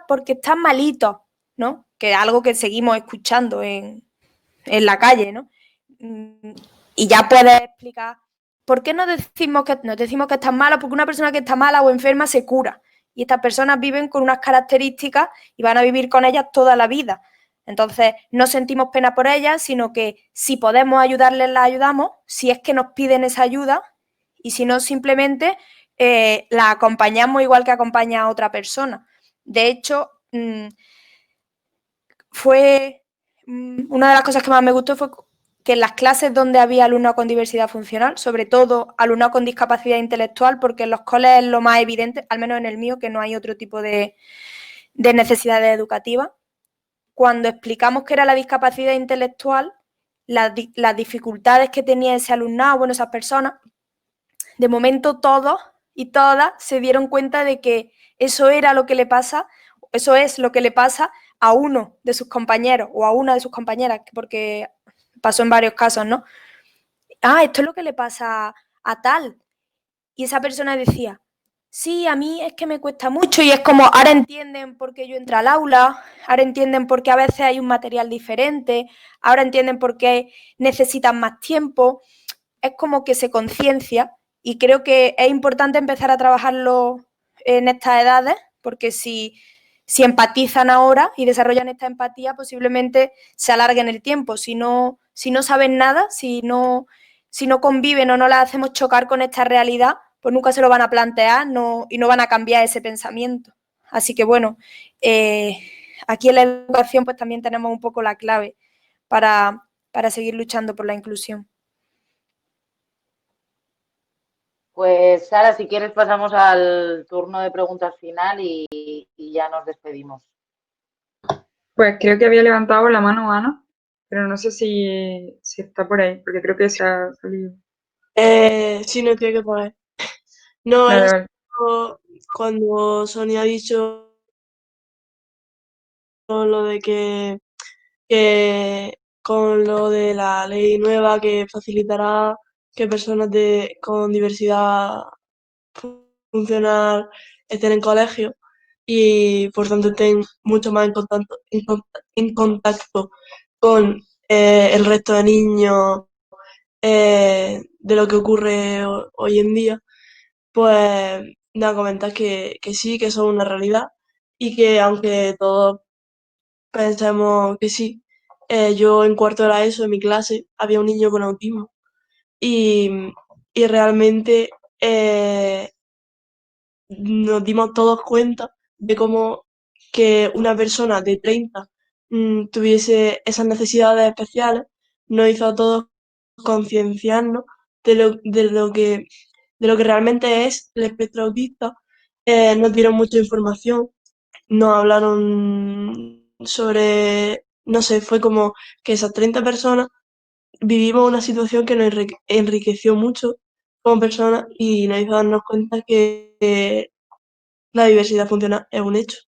porque están malitos, ¿no? Que es algo que seguimos escuchando en la calle, ¿no? Y ya puedes explicar por qué nos decimos que están malos, porque una persona que está mala o enferma se cura. Y estas personas viven con unas características y van a vivir con ellas toda la vida. Entonces, no sentimos pena por ellas, sino que si podemos ayudarles, las ayudamos, si es que nos piden esa ayuda, y si no, simplemente la acompañamos igual que acompaña a otra persona. De hecho, fue una de las cosas que más me gustó fue que en las clases donde había alumnos con diversidad funcional, sobre todo alumnos con discapacidad intelectual, porque en los coles es lo más evidente, al menos en el mío, que no hay otro tipo de necesidades educativas. Cuando explicamos qué era la discapacidad intelectual, las dificultades que tenía ese alumnado, bueno, esas personas, de momento todos y todas se dieron cuenta de que eso era lo que le pasa, eso es lo que le pasa a uno de sus compañeros o a una de sus compañeras, porque pasó en varios casos, ¿no? Esto es lo que le pasa a tal. Y esa persona decía, sí, a mí es que me cuesta mucho, y es como, ahora entienden por qué yo entro al aula, ahora entienden por qué a veces hay un material diferente, ahora entienden por qué necesitan más tiempo. Es como que se conciencia, y creo que es importante empezar a trabajarlo en estas edades, porque si empatizan ahora y desarrollan esta empatía, posiblemente se alargue en el tiempo. Si no saben nada, si no conviven o no las hacemos chocar con esta realidad, pues nunca se lo van a plantear y no van a cambiar ese pensamiento. Así que bueno, aquí en la educación pues también tenemos un poco la clave para seguir luchando por la inclusión. Pues Sara, si quieres pasamos al turno de preguntas final y ya nos despedimos. Pues creo que había levantado la mano Ana, pero no sé si está por ahí, porque creo que se ha salido. Sí, no tiene que poner. No, Vale, era vale. cuando Sonia ha dicho lo de que con lo de la ley nueva que facilitará que personas con diversidad funcional estén en colegio y por tanto estén mucho más en contacto con el resto de niños de lo que ocurre hoy en día, pues nada, comentar que sí, que eso es una realidad y que aunque todos pensemos que sí, yo en cuarto de la ESO, en mi clase, había un niño con autismo y realmente nos dimos todos cuenta de cómo que una persona de 30 tuviese esas necesidades especiales, nos hizo a todos concienciarnos de lo que realmente es el espectro autista. Nos dieron mucha información, nos hablaron sobre, no sé, fue como que esas 30 personas vivimos una situación que nos enriqueció mucho como personas y nos hizo darnos cuenta que la diversidad funcional es un hecho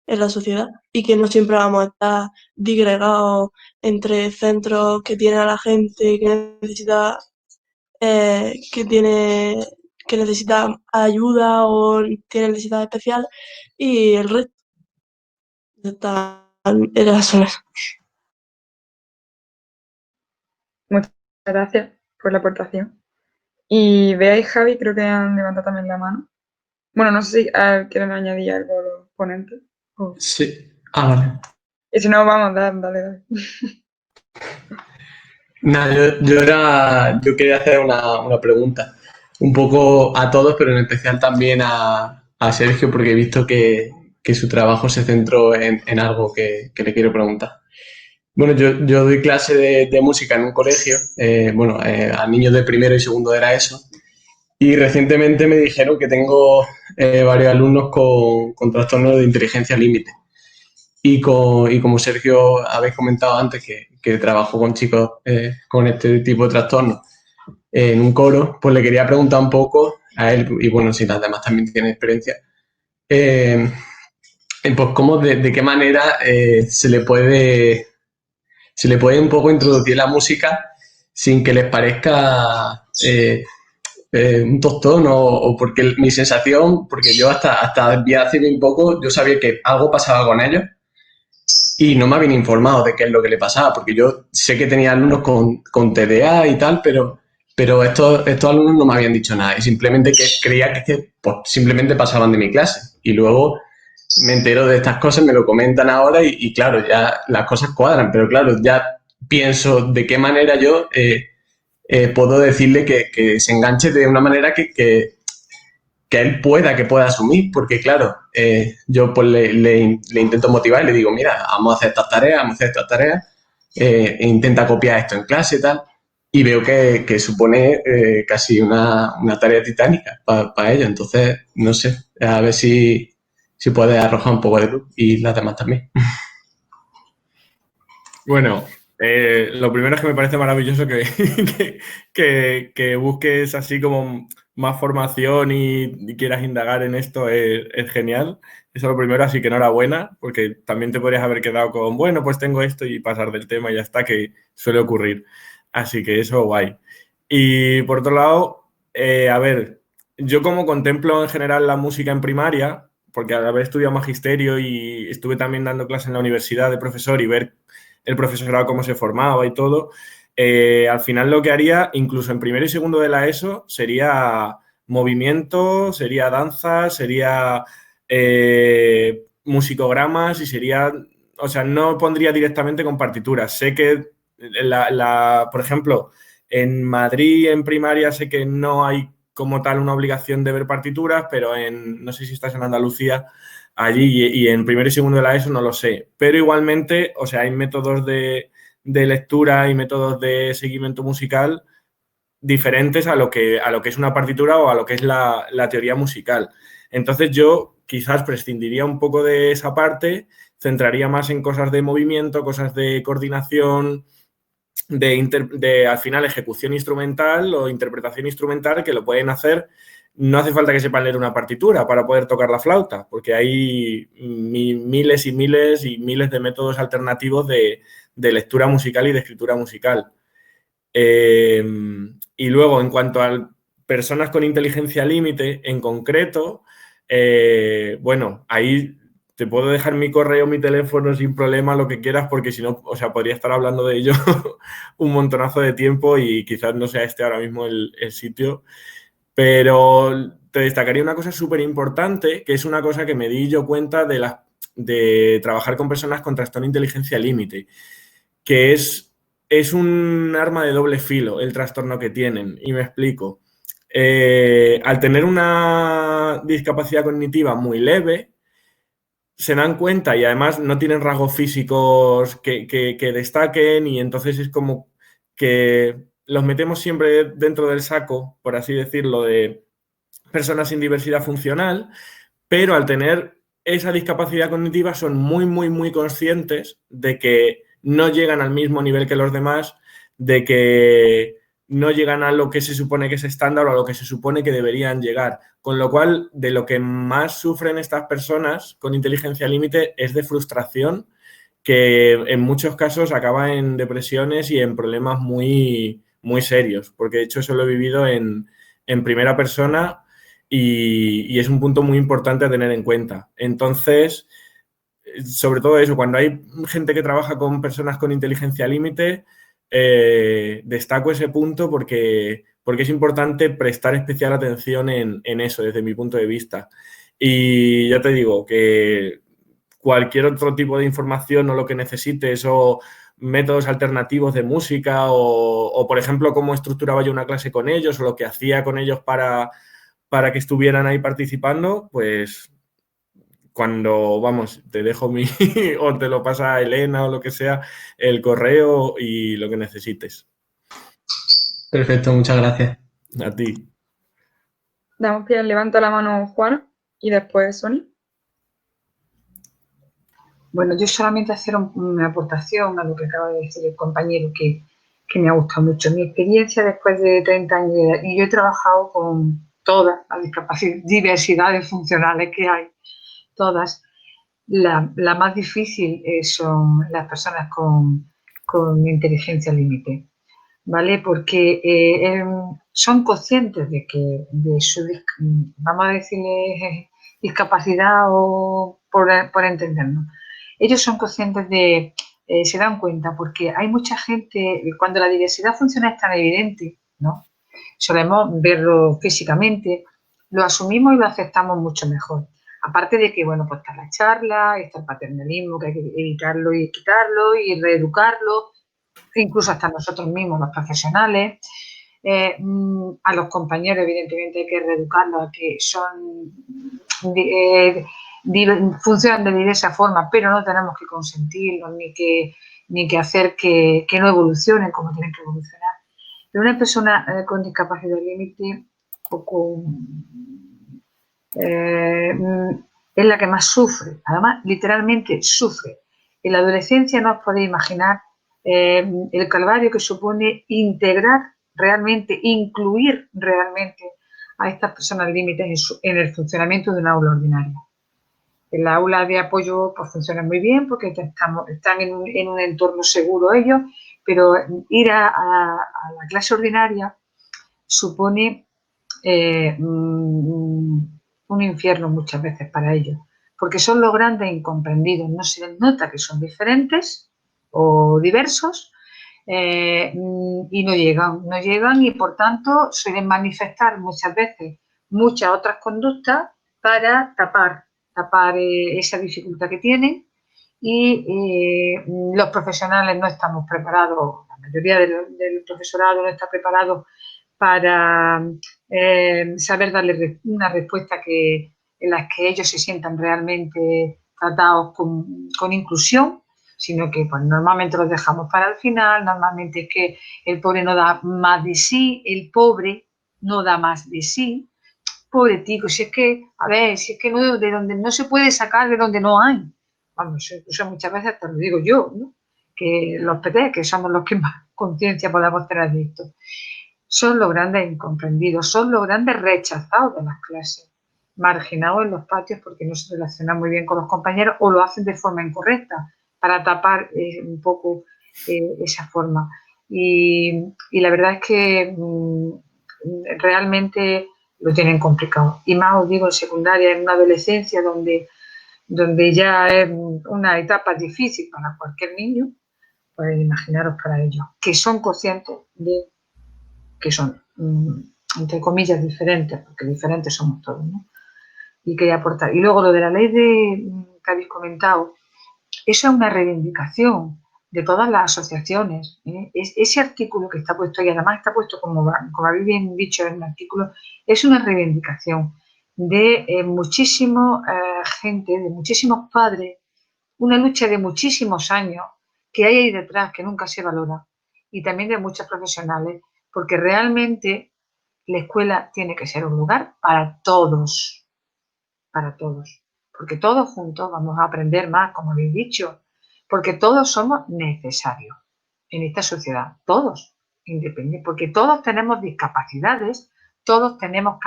en la sociedad y que no siempre vamos a estar digregados entre centros que tiene a la gente que necesita que tiene que necesita ayuda o tiene necesidades especiales y el resto era solo eso. Muchas gracias por la aportación. Y Bea y Javi creo que han levantado también la mano. Bueno, no sé si quieren añadir algo los ponentes. Sí. Vale. Y si no, vamos, dale. Nada, yo quería hacer una pregunta, un poco a todos, pero en especial también a Sergio, porque he visto que su trabajo se centró en algo que le quiero preguntar. Bueno, yo doy clase de música en un colegio, a niños de primero y segundo de la ESO, y recientemente me dijeron que tengo varios alumnos con trastornos de inteligencia límite. Y como Sergio habéis comentado antes que trabajo con chicos con este tipo de trastornos en un coro, pues le quería preguntar un poco a él, y bueno, si las demás también tienen experiencia, pues cómo, de qué manera se le puede un poco introducir la música sin que les parezca un tostón o porque mi sensación, porque yo hasta hace bien poco yo sabía que algo pasaba con ellos y no me habían informado de qué es lo que le pasaba, porque yo sé que tenía alumnos con TDA y tal, pero estos alumnos no me habían dicho nada y simplemente que creía que pues, simplemente pasaban de mi clase. Y luego me entero de estas cosas, me lo comentan ahora y claro, ya las cosas cuadran, pero claro, ya pienso de qué manera yo puedo decirle que se enganche de una manera que él que pueda asumir, porque claro, yo pues le intento motivar y le digo, mira, vamos a hacer estas tareas, e intenta copiar esto en clase y tal, y veo que supone casi una tarea titánica para ellos. Entonces, no sé, a ver si puedes arrojar un poco de luz y las demás también. Bueno, lo primero es que me parece maravilloso que busques así como más formación y quieras indagar en esto, es genial. Eso es lo primero, así que enhorabuena, porque también te podrías haber quedado con, bueno, pues tengo esto y pasar del tema y ya está, que suele ocurrir. Así que eso, guay. Y por otro lado, a ver, yo como contemplo en general la música en primaria, porque al haber estudiado magisterio y estuve también dando clases en la universidad de profesor y ver el profesorado cómo se formaba y todo, al final lo que haría, incluso en primero y segundo de la ESO, sería movimiento, sería danza, sería musicogramas y sería, o sea, no pondría directamente con partituras. Sé que, por ejemplo, en Madrid en primaria sé que no hay como tal una obligación de ver partituras, pero no sé si estás en Andalucía, allí y en primero y segundo de la ESO no lo sé. Pero igualmente, o sea, hay métodos de lectura y métodos de seguimiento musical diferentes a lo que es una partitura o a lo que es la teoría musical. Entonces yo quizás prescindiría un poco de esa parte, centraría más en cosas de movimiento, cosas de coordinación, de al final ejecución instrumental o interpretación instrumental, que lo pueden hacer. No hace falta que sepan leer una partitura para poder tocar la flauta, porque hay miles y miles y miles de métodos alternativos de lectura musical y de escritura musical. Y luego, en cuanto a personas con inteligencia límite, en concreto, bueno, ahí te puedo dejar mi correo, mi teléfono sin problema, lo que quieras, porque si no, o sea, podría estar hablando de ello un montonazo de tiempo y quizás no sea este ahora mismo el sitio. Pero te destacaría una cosa súper importante, que es una cosa que me di yo cuenta de trabajar con personas con trastorno de inteligencia límite, que es un arma de doble filo el trastorno que tienen, y me explico. Al tener una discapacidad cognitiva muy leve, se dan cuenta y además no tienen rasgos físicos que destaquen, y entonces es como que los metemos siempre dentro del saco, por así decirlo, de personas sin diversidad funcional, pero al tener esa discapacidad cognitiva son muy, muy, muy conscientes de que no llegan al mismo nivel que los demás, de que no llegan a lo que se supone que es estándar o a lo que se supone que deberían llegar. Con lo cual, de lo que más sufren estas personas con inteligencia límite es de frustración, que en muchos casos acaba en depresiones y en problemas muy, muy serios, porque de hecho eso lo he vivido en primera persona y es un punto muy importante a tener en cuenta. Entonces, sobre todo eso, cuando hay gente que trabaja con personas con inteligencia límite, destaco ese punto porque es importante prestar especial atención en eso, desde mi punto de vista. Y ya te digo que cualquier otro tipo de información o lo que necesites, o métodos alternativos de música, o por ejemplo, cómo estructuraba yo una clase con ellos o lo que hacía con ellos para que estuvieran ahí participando, pues cuando, vamos, te dejo o te lo pasa a Elena o lo que sea, el correo y lo que necesites. Perfecto, muchas gracias. A ti. Damos pie, levanta la mano Juana y después Sonia. Bueno, yo solamente hacer una aportación a lo que acaba de decir el compañero, que me ha gustado mucho. Mi experiencia después de 30 años, y yo he trabajado con todas las diversidades funcionales que hay, todas. La más difícil son las personas con inteligencia límite, ¿vale? Porque son conscientes de su, vamos a decirle, discapacidad, o por entendernos. Ellos son conscientes se dan cuenta, porque hay mucha gente, cuando la diversidad funcional es tan evidente, ¿no? Solemos verlo físicamente, lo asumimos y lo aceptamos mucho mejor. Aparte de que, bueno, pues está la charla, está el paternalismo, que hay que evitarlo y quitarlo y reeducarlo, incluso hasta nosotros mismos, los profesionales. A los compañeros, evidentemente, hay que reeducarlos, que funcionan de diversas formas, pero no tenemos que consentirlos ni ni que hacer que no evolucionen como tienen que evolucionar. Pero una persona con discapacidad límite o es la que más sufre, además literalmente sufre. En la adolescencia no os podéis imaginar el calvario que supone integrar realmente, incluir realmente a estas personas límites en el funcionamiento de una aula ordinaria. En la aula de apoyo pues funciona muy bien porque están en un entorno seguro ellos, pero ir a la clase ordinaria supone un infierno muchas veces para ellos, porque son los grandes incomprendidos, no se les nota que son diferentes o diversos y no llegan y por tanto suelen manifestar muchas veces muchas otras conductas para tapar esa dificultad que tienen y los profesionales no estamos preparados, la mayoría del profesorado no está preparado para saber darle una respuesta en la que ellos se sientan realmente tratados con inclusión, sino que pues, normalmente los dejamos para el final, normalmente es que el pobre no da más de sí, pobre tico, si es que, a ver, si es que no, de donde no se puede sacar, de donde no hay. Vamos, eso muchas veces te lo digo yo, ¿no? Que los PT, que somos los que más conciencia podemos tener de esto, son los grandes incomprendidos, son los grandes rechazados de las clases, marginados en los patios porque no se relacionan muy bien con los compañeros o lo hacen de forma incorrecta para tapar un poco esa forma. Y la verdad es que realmente lo tienen complicado. Y más os digo en secundaria, en una adolescencia donde ya es una etapa difícil para cualquier niño, pues imaginaros para ellos, que son conscientes de que son, entre comillas, diferentes, porque diferentes somos todos, ¿no? Y quería aportar. Y luego lo de la ley que habéis comentado, eso es una reivindicación de todas las asociaciones. Ese artículo que está puesto ahí, además está puesto, como habéis bien dicho en el artículo, es una reivindicación de muchísima gente, de muchísimos padres, una lucha de muchísimos años que hay ahí detrás que nunca se valora y también de muchos profesionales, porque realmente la escuela tiene que ser un lugar para todos, porque todos juntos vamos a aprender más, como habéis dicho, porque todos somos necesarios en esta sociedad, todos, independientes, porque todos tenemos discapacidades, todos tenemos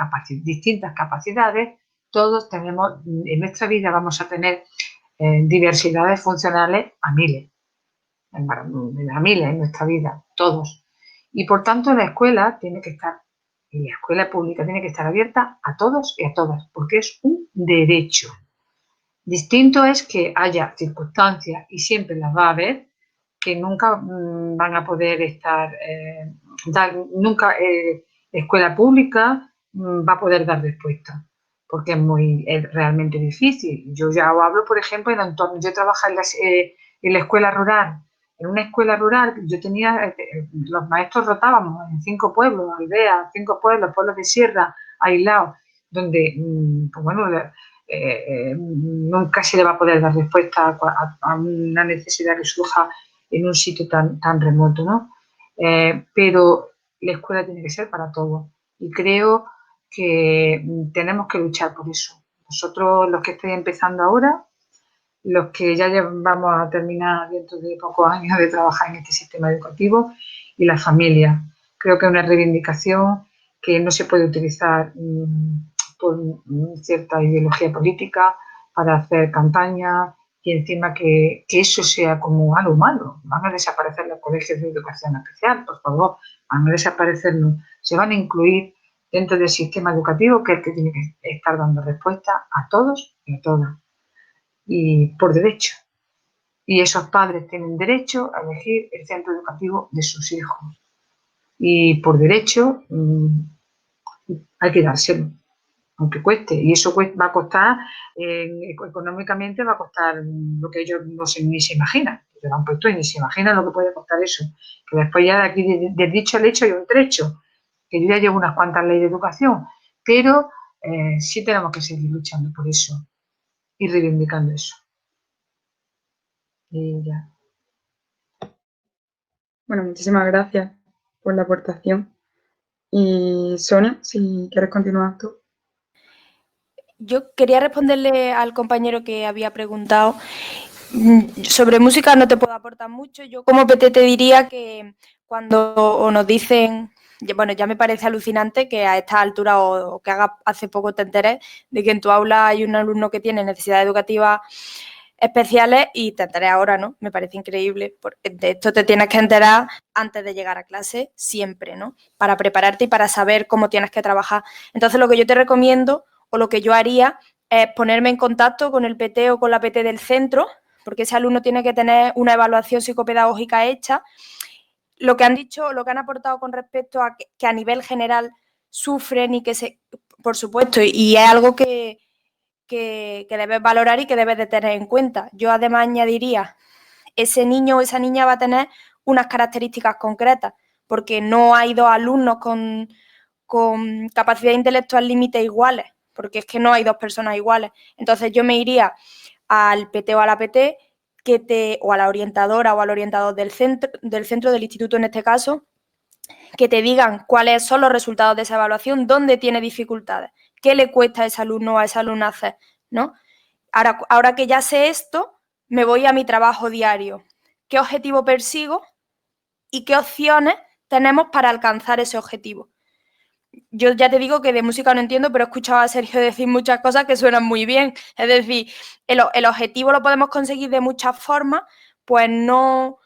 distintas capacidades, todos tenemos, en nuestra vida vamos a tener diversidades funcionales a miles en nuestra vida, todos. Y por tanto la escuela tiene que estar, y la escuela pública tiene que estar abierta a todos y a todas, porque es un derecho. Distinto es que haya circunstancias, y siempre las va a haber, que nunca van a poder estar, nunca escuela pública va a poder dar respuesta, porque es realmente difícil. Yo ya hablo, por ejemplo, en entorno, yo trabajo en la escuela rural. En una escuela rural, yo tenía, los maestros rotábamos en 5 pueblos, aldeas, 5 pueblos, pueblos de sierra, aislados, donde, pues bueno, nunca se le va a poder dar respuesta a una necesidad que surja en un sitio tan remoto, ¿no? Pero la escuela tiene que ser para todos y creo que tenemos que luchar por eso. Nosotros, los que estáis empezando ahora, los que ya vamos a terminar dentro de pocos años de trabajar en este sistema educativo y las familias. Creo que es una reivindicación que no se puede utilizar por cierta ideología política para hacer campañas y encima que eso sea como algo malo. Van a desaparecer los colegios de educación especial, por favor, van a desaparecer, se van a incluir dentro del sistema educativo que es el que tiene que estar dando respuesta a todos y a todas. Y por derecho. Y esos padres tienen derecho a elegir el centro educativo de sus hijos. Y por derecho hay que dárselo, aunque cueste. Y eso va a costar, económicamente va a costar lo que ellos ni se imaginan. Se lo han puesto y ni se imaginan lo que puede costar eso. Que después ya de aquí, del dicho al hecho hay un trecho. Que yo ya llevo unas cuantas leyes de educación. Pero sí tenemos que seguir luchando por eso y reivindicando eso. Y ya. Bueno, muchísimas gracias por la aportación. Y Sonia, si quieres continuar tú. Yo quería responderle al compañero que había preguntado. Sobre música no te puedo aportar mucho. Yo como PT te diría que cuando nos dicen, bueno, ya me parece alucinante que a esta altura o que hace poco te enterés de que en tu aula hay un alumno que tiene necesidades educativas especiales y te enteré ahora, ¿no? Me parece increíble. Porque de esto te tienes que enterar antes de llegar a clase siempre, ¿no? Para prepararte y para saber cómo tienes que trabajar. Entonces, lo que yo te recomiendo o lo que yo haría es ponerme en contacto con el PT o con la PT del centro, porque ese alumno tiene que tener una evaluación psicopedagógica hecha. Lo que han dicho, lo que han aportado con respecto a que a nivel general sufren y que por supuesto, y es algo que debes valorar y que debes de tener en cuenta. Yo además añadiría, ese niño o esa niña va a tener unas características concretas, porque no hay dos alumnos con capacidad intelectual límite iguales, porque es que no hay dos personas iguales. Entonces yo me iría al PT o a la PT o a la orientadora o al orientador del centro, del instituto en este caso, que te digan cuáles son los resultados de esa evaluación, dónde tiene dificultades, qué le cuesta a ese alumno o a esa alumna hacer, ¿no? Ahora que ya sé esto, me voy a mi trabajo diario. ¿Qué objetivo persigo y qué opciones tenemos para alcanzar ese objetivo? Yo ya te digo que de música no entiendo, pero he escuchado a Sergio decir muchas cosas que suenan muy bien. Es decir, el objetivo lo podemos conseguir de muchas formas, pues no...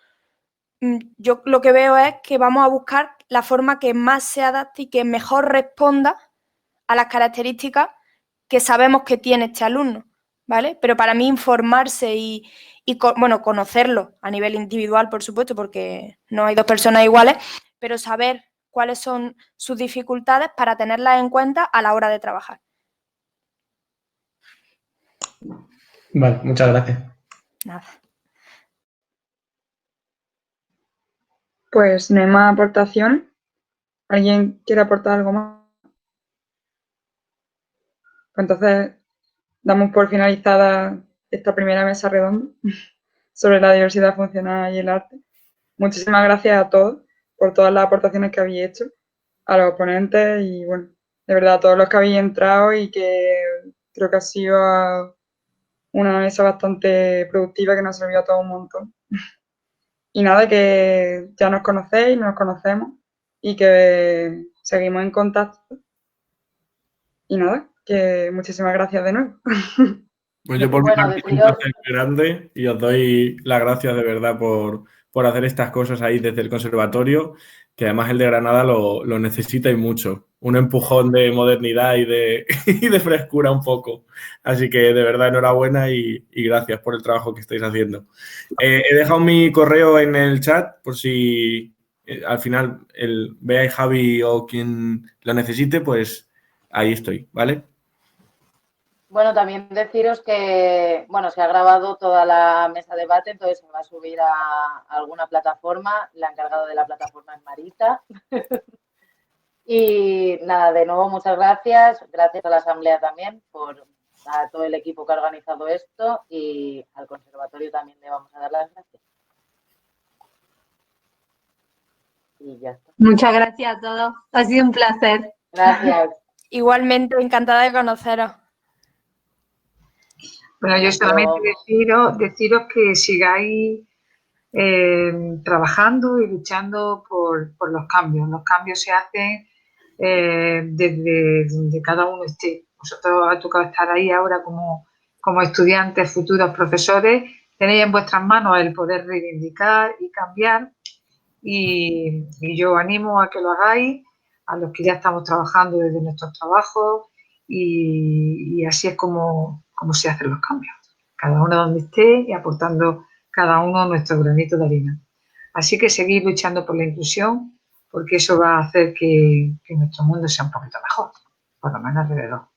Yo lo que veo es que vamos a buscar la forma que más se adapte y que mejor responda a las características que sabemos que tiene este alumno, ¿vale? Pero para mí informarse y bueno, conocerlo a nivel individual, por supuesto, porque no hay dos personas iguales, pero saber cuáles son sus dificultades para tenerlas en cuenta a la hora de trabajar. Vale, muchas gracias. Nada. Pues no hay más aportaciones. ¿Alguien quiere aportar algo más? Pues entonces damos por finalizada esta primera mesa redonda sobre la diversidad funcional y el arte. Muchísimas gracias a todos por todas las aportaciones que habéis hecho, a los ponentes y, bueno, de verdad a todos los que habéis entrado y que creo que ha sido una mesa bastante productiva que nos sirvió a todos un montón. Y nada, que ya nos conocéis, nos conocemos y que seguimos en contacto. Y nada, que muchísimas gracias de nuevo. Pues yo por mi parte es un placer muy grande y os doy las gracias de verdad por hacer estas cosas ahí desde el conservatorio, que además el de Granada lo necesita y mucho. Un empujón de modernidad y de frescura un poco. Así que de verdad enhorabuena y gracias por el trabajo que estáis haciendo. He dejado mi correo en el chat por si al final Bea y Javi o quien lo necesite, pues ahí estoy, ¿vale? Bueno, también deciros que, bueno, se ha grabado toda la mesa de debate, entonces se va a subir a alguna plataforma. La encargada de la plataforma es Marita. Y nada, de nuevo, muchas gracias. Gracias a la Asamblea también a todo el equipo que ha organizado esto y al conservatorio también le vamos a dar las gracias. Y ya está. Muchas gracias a todos. Ha sido un placer. Gracias. Igualmente, encantada de conoceros. Bueno, yo solamente deciros que sigáis trabajando y luchando por los cambios. Los cambios se hacen desde donde cada uno esté. Vosotros ha tocado estar ahí ahora como estudiantes, futuros profesores. Tenéis en vuestras manos el poder reivindicar y cambiar. Y yo animo a que lo hagáis, a los que ya estamos trabajando desde nuestros trabajos. Y así es como se hacen los cambios. Cada uno donde esté y aportando cada uno nuestro granito de arena. Así que seguir luchando por la inclusión, porque eso va a hacer que nuestro mundo sea un poquito mejor, por lo menos alrededor.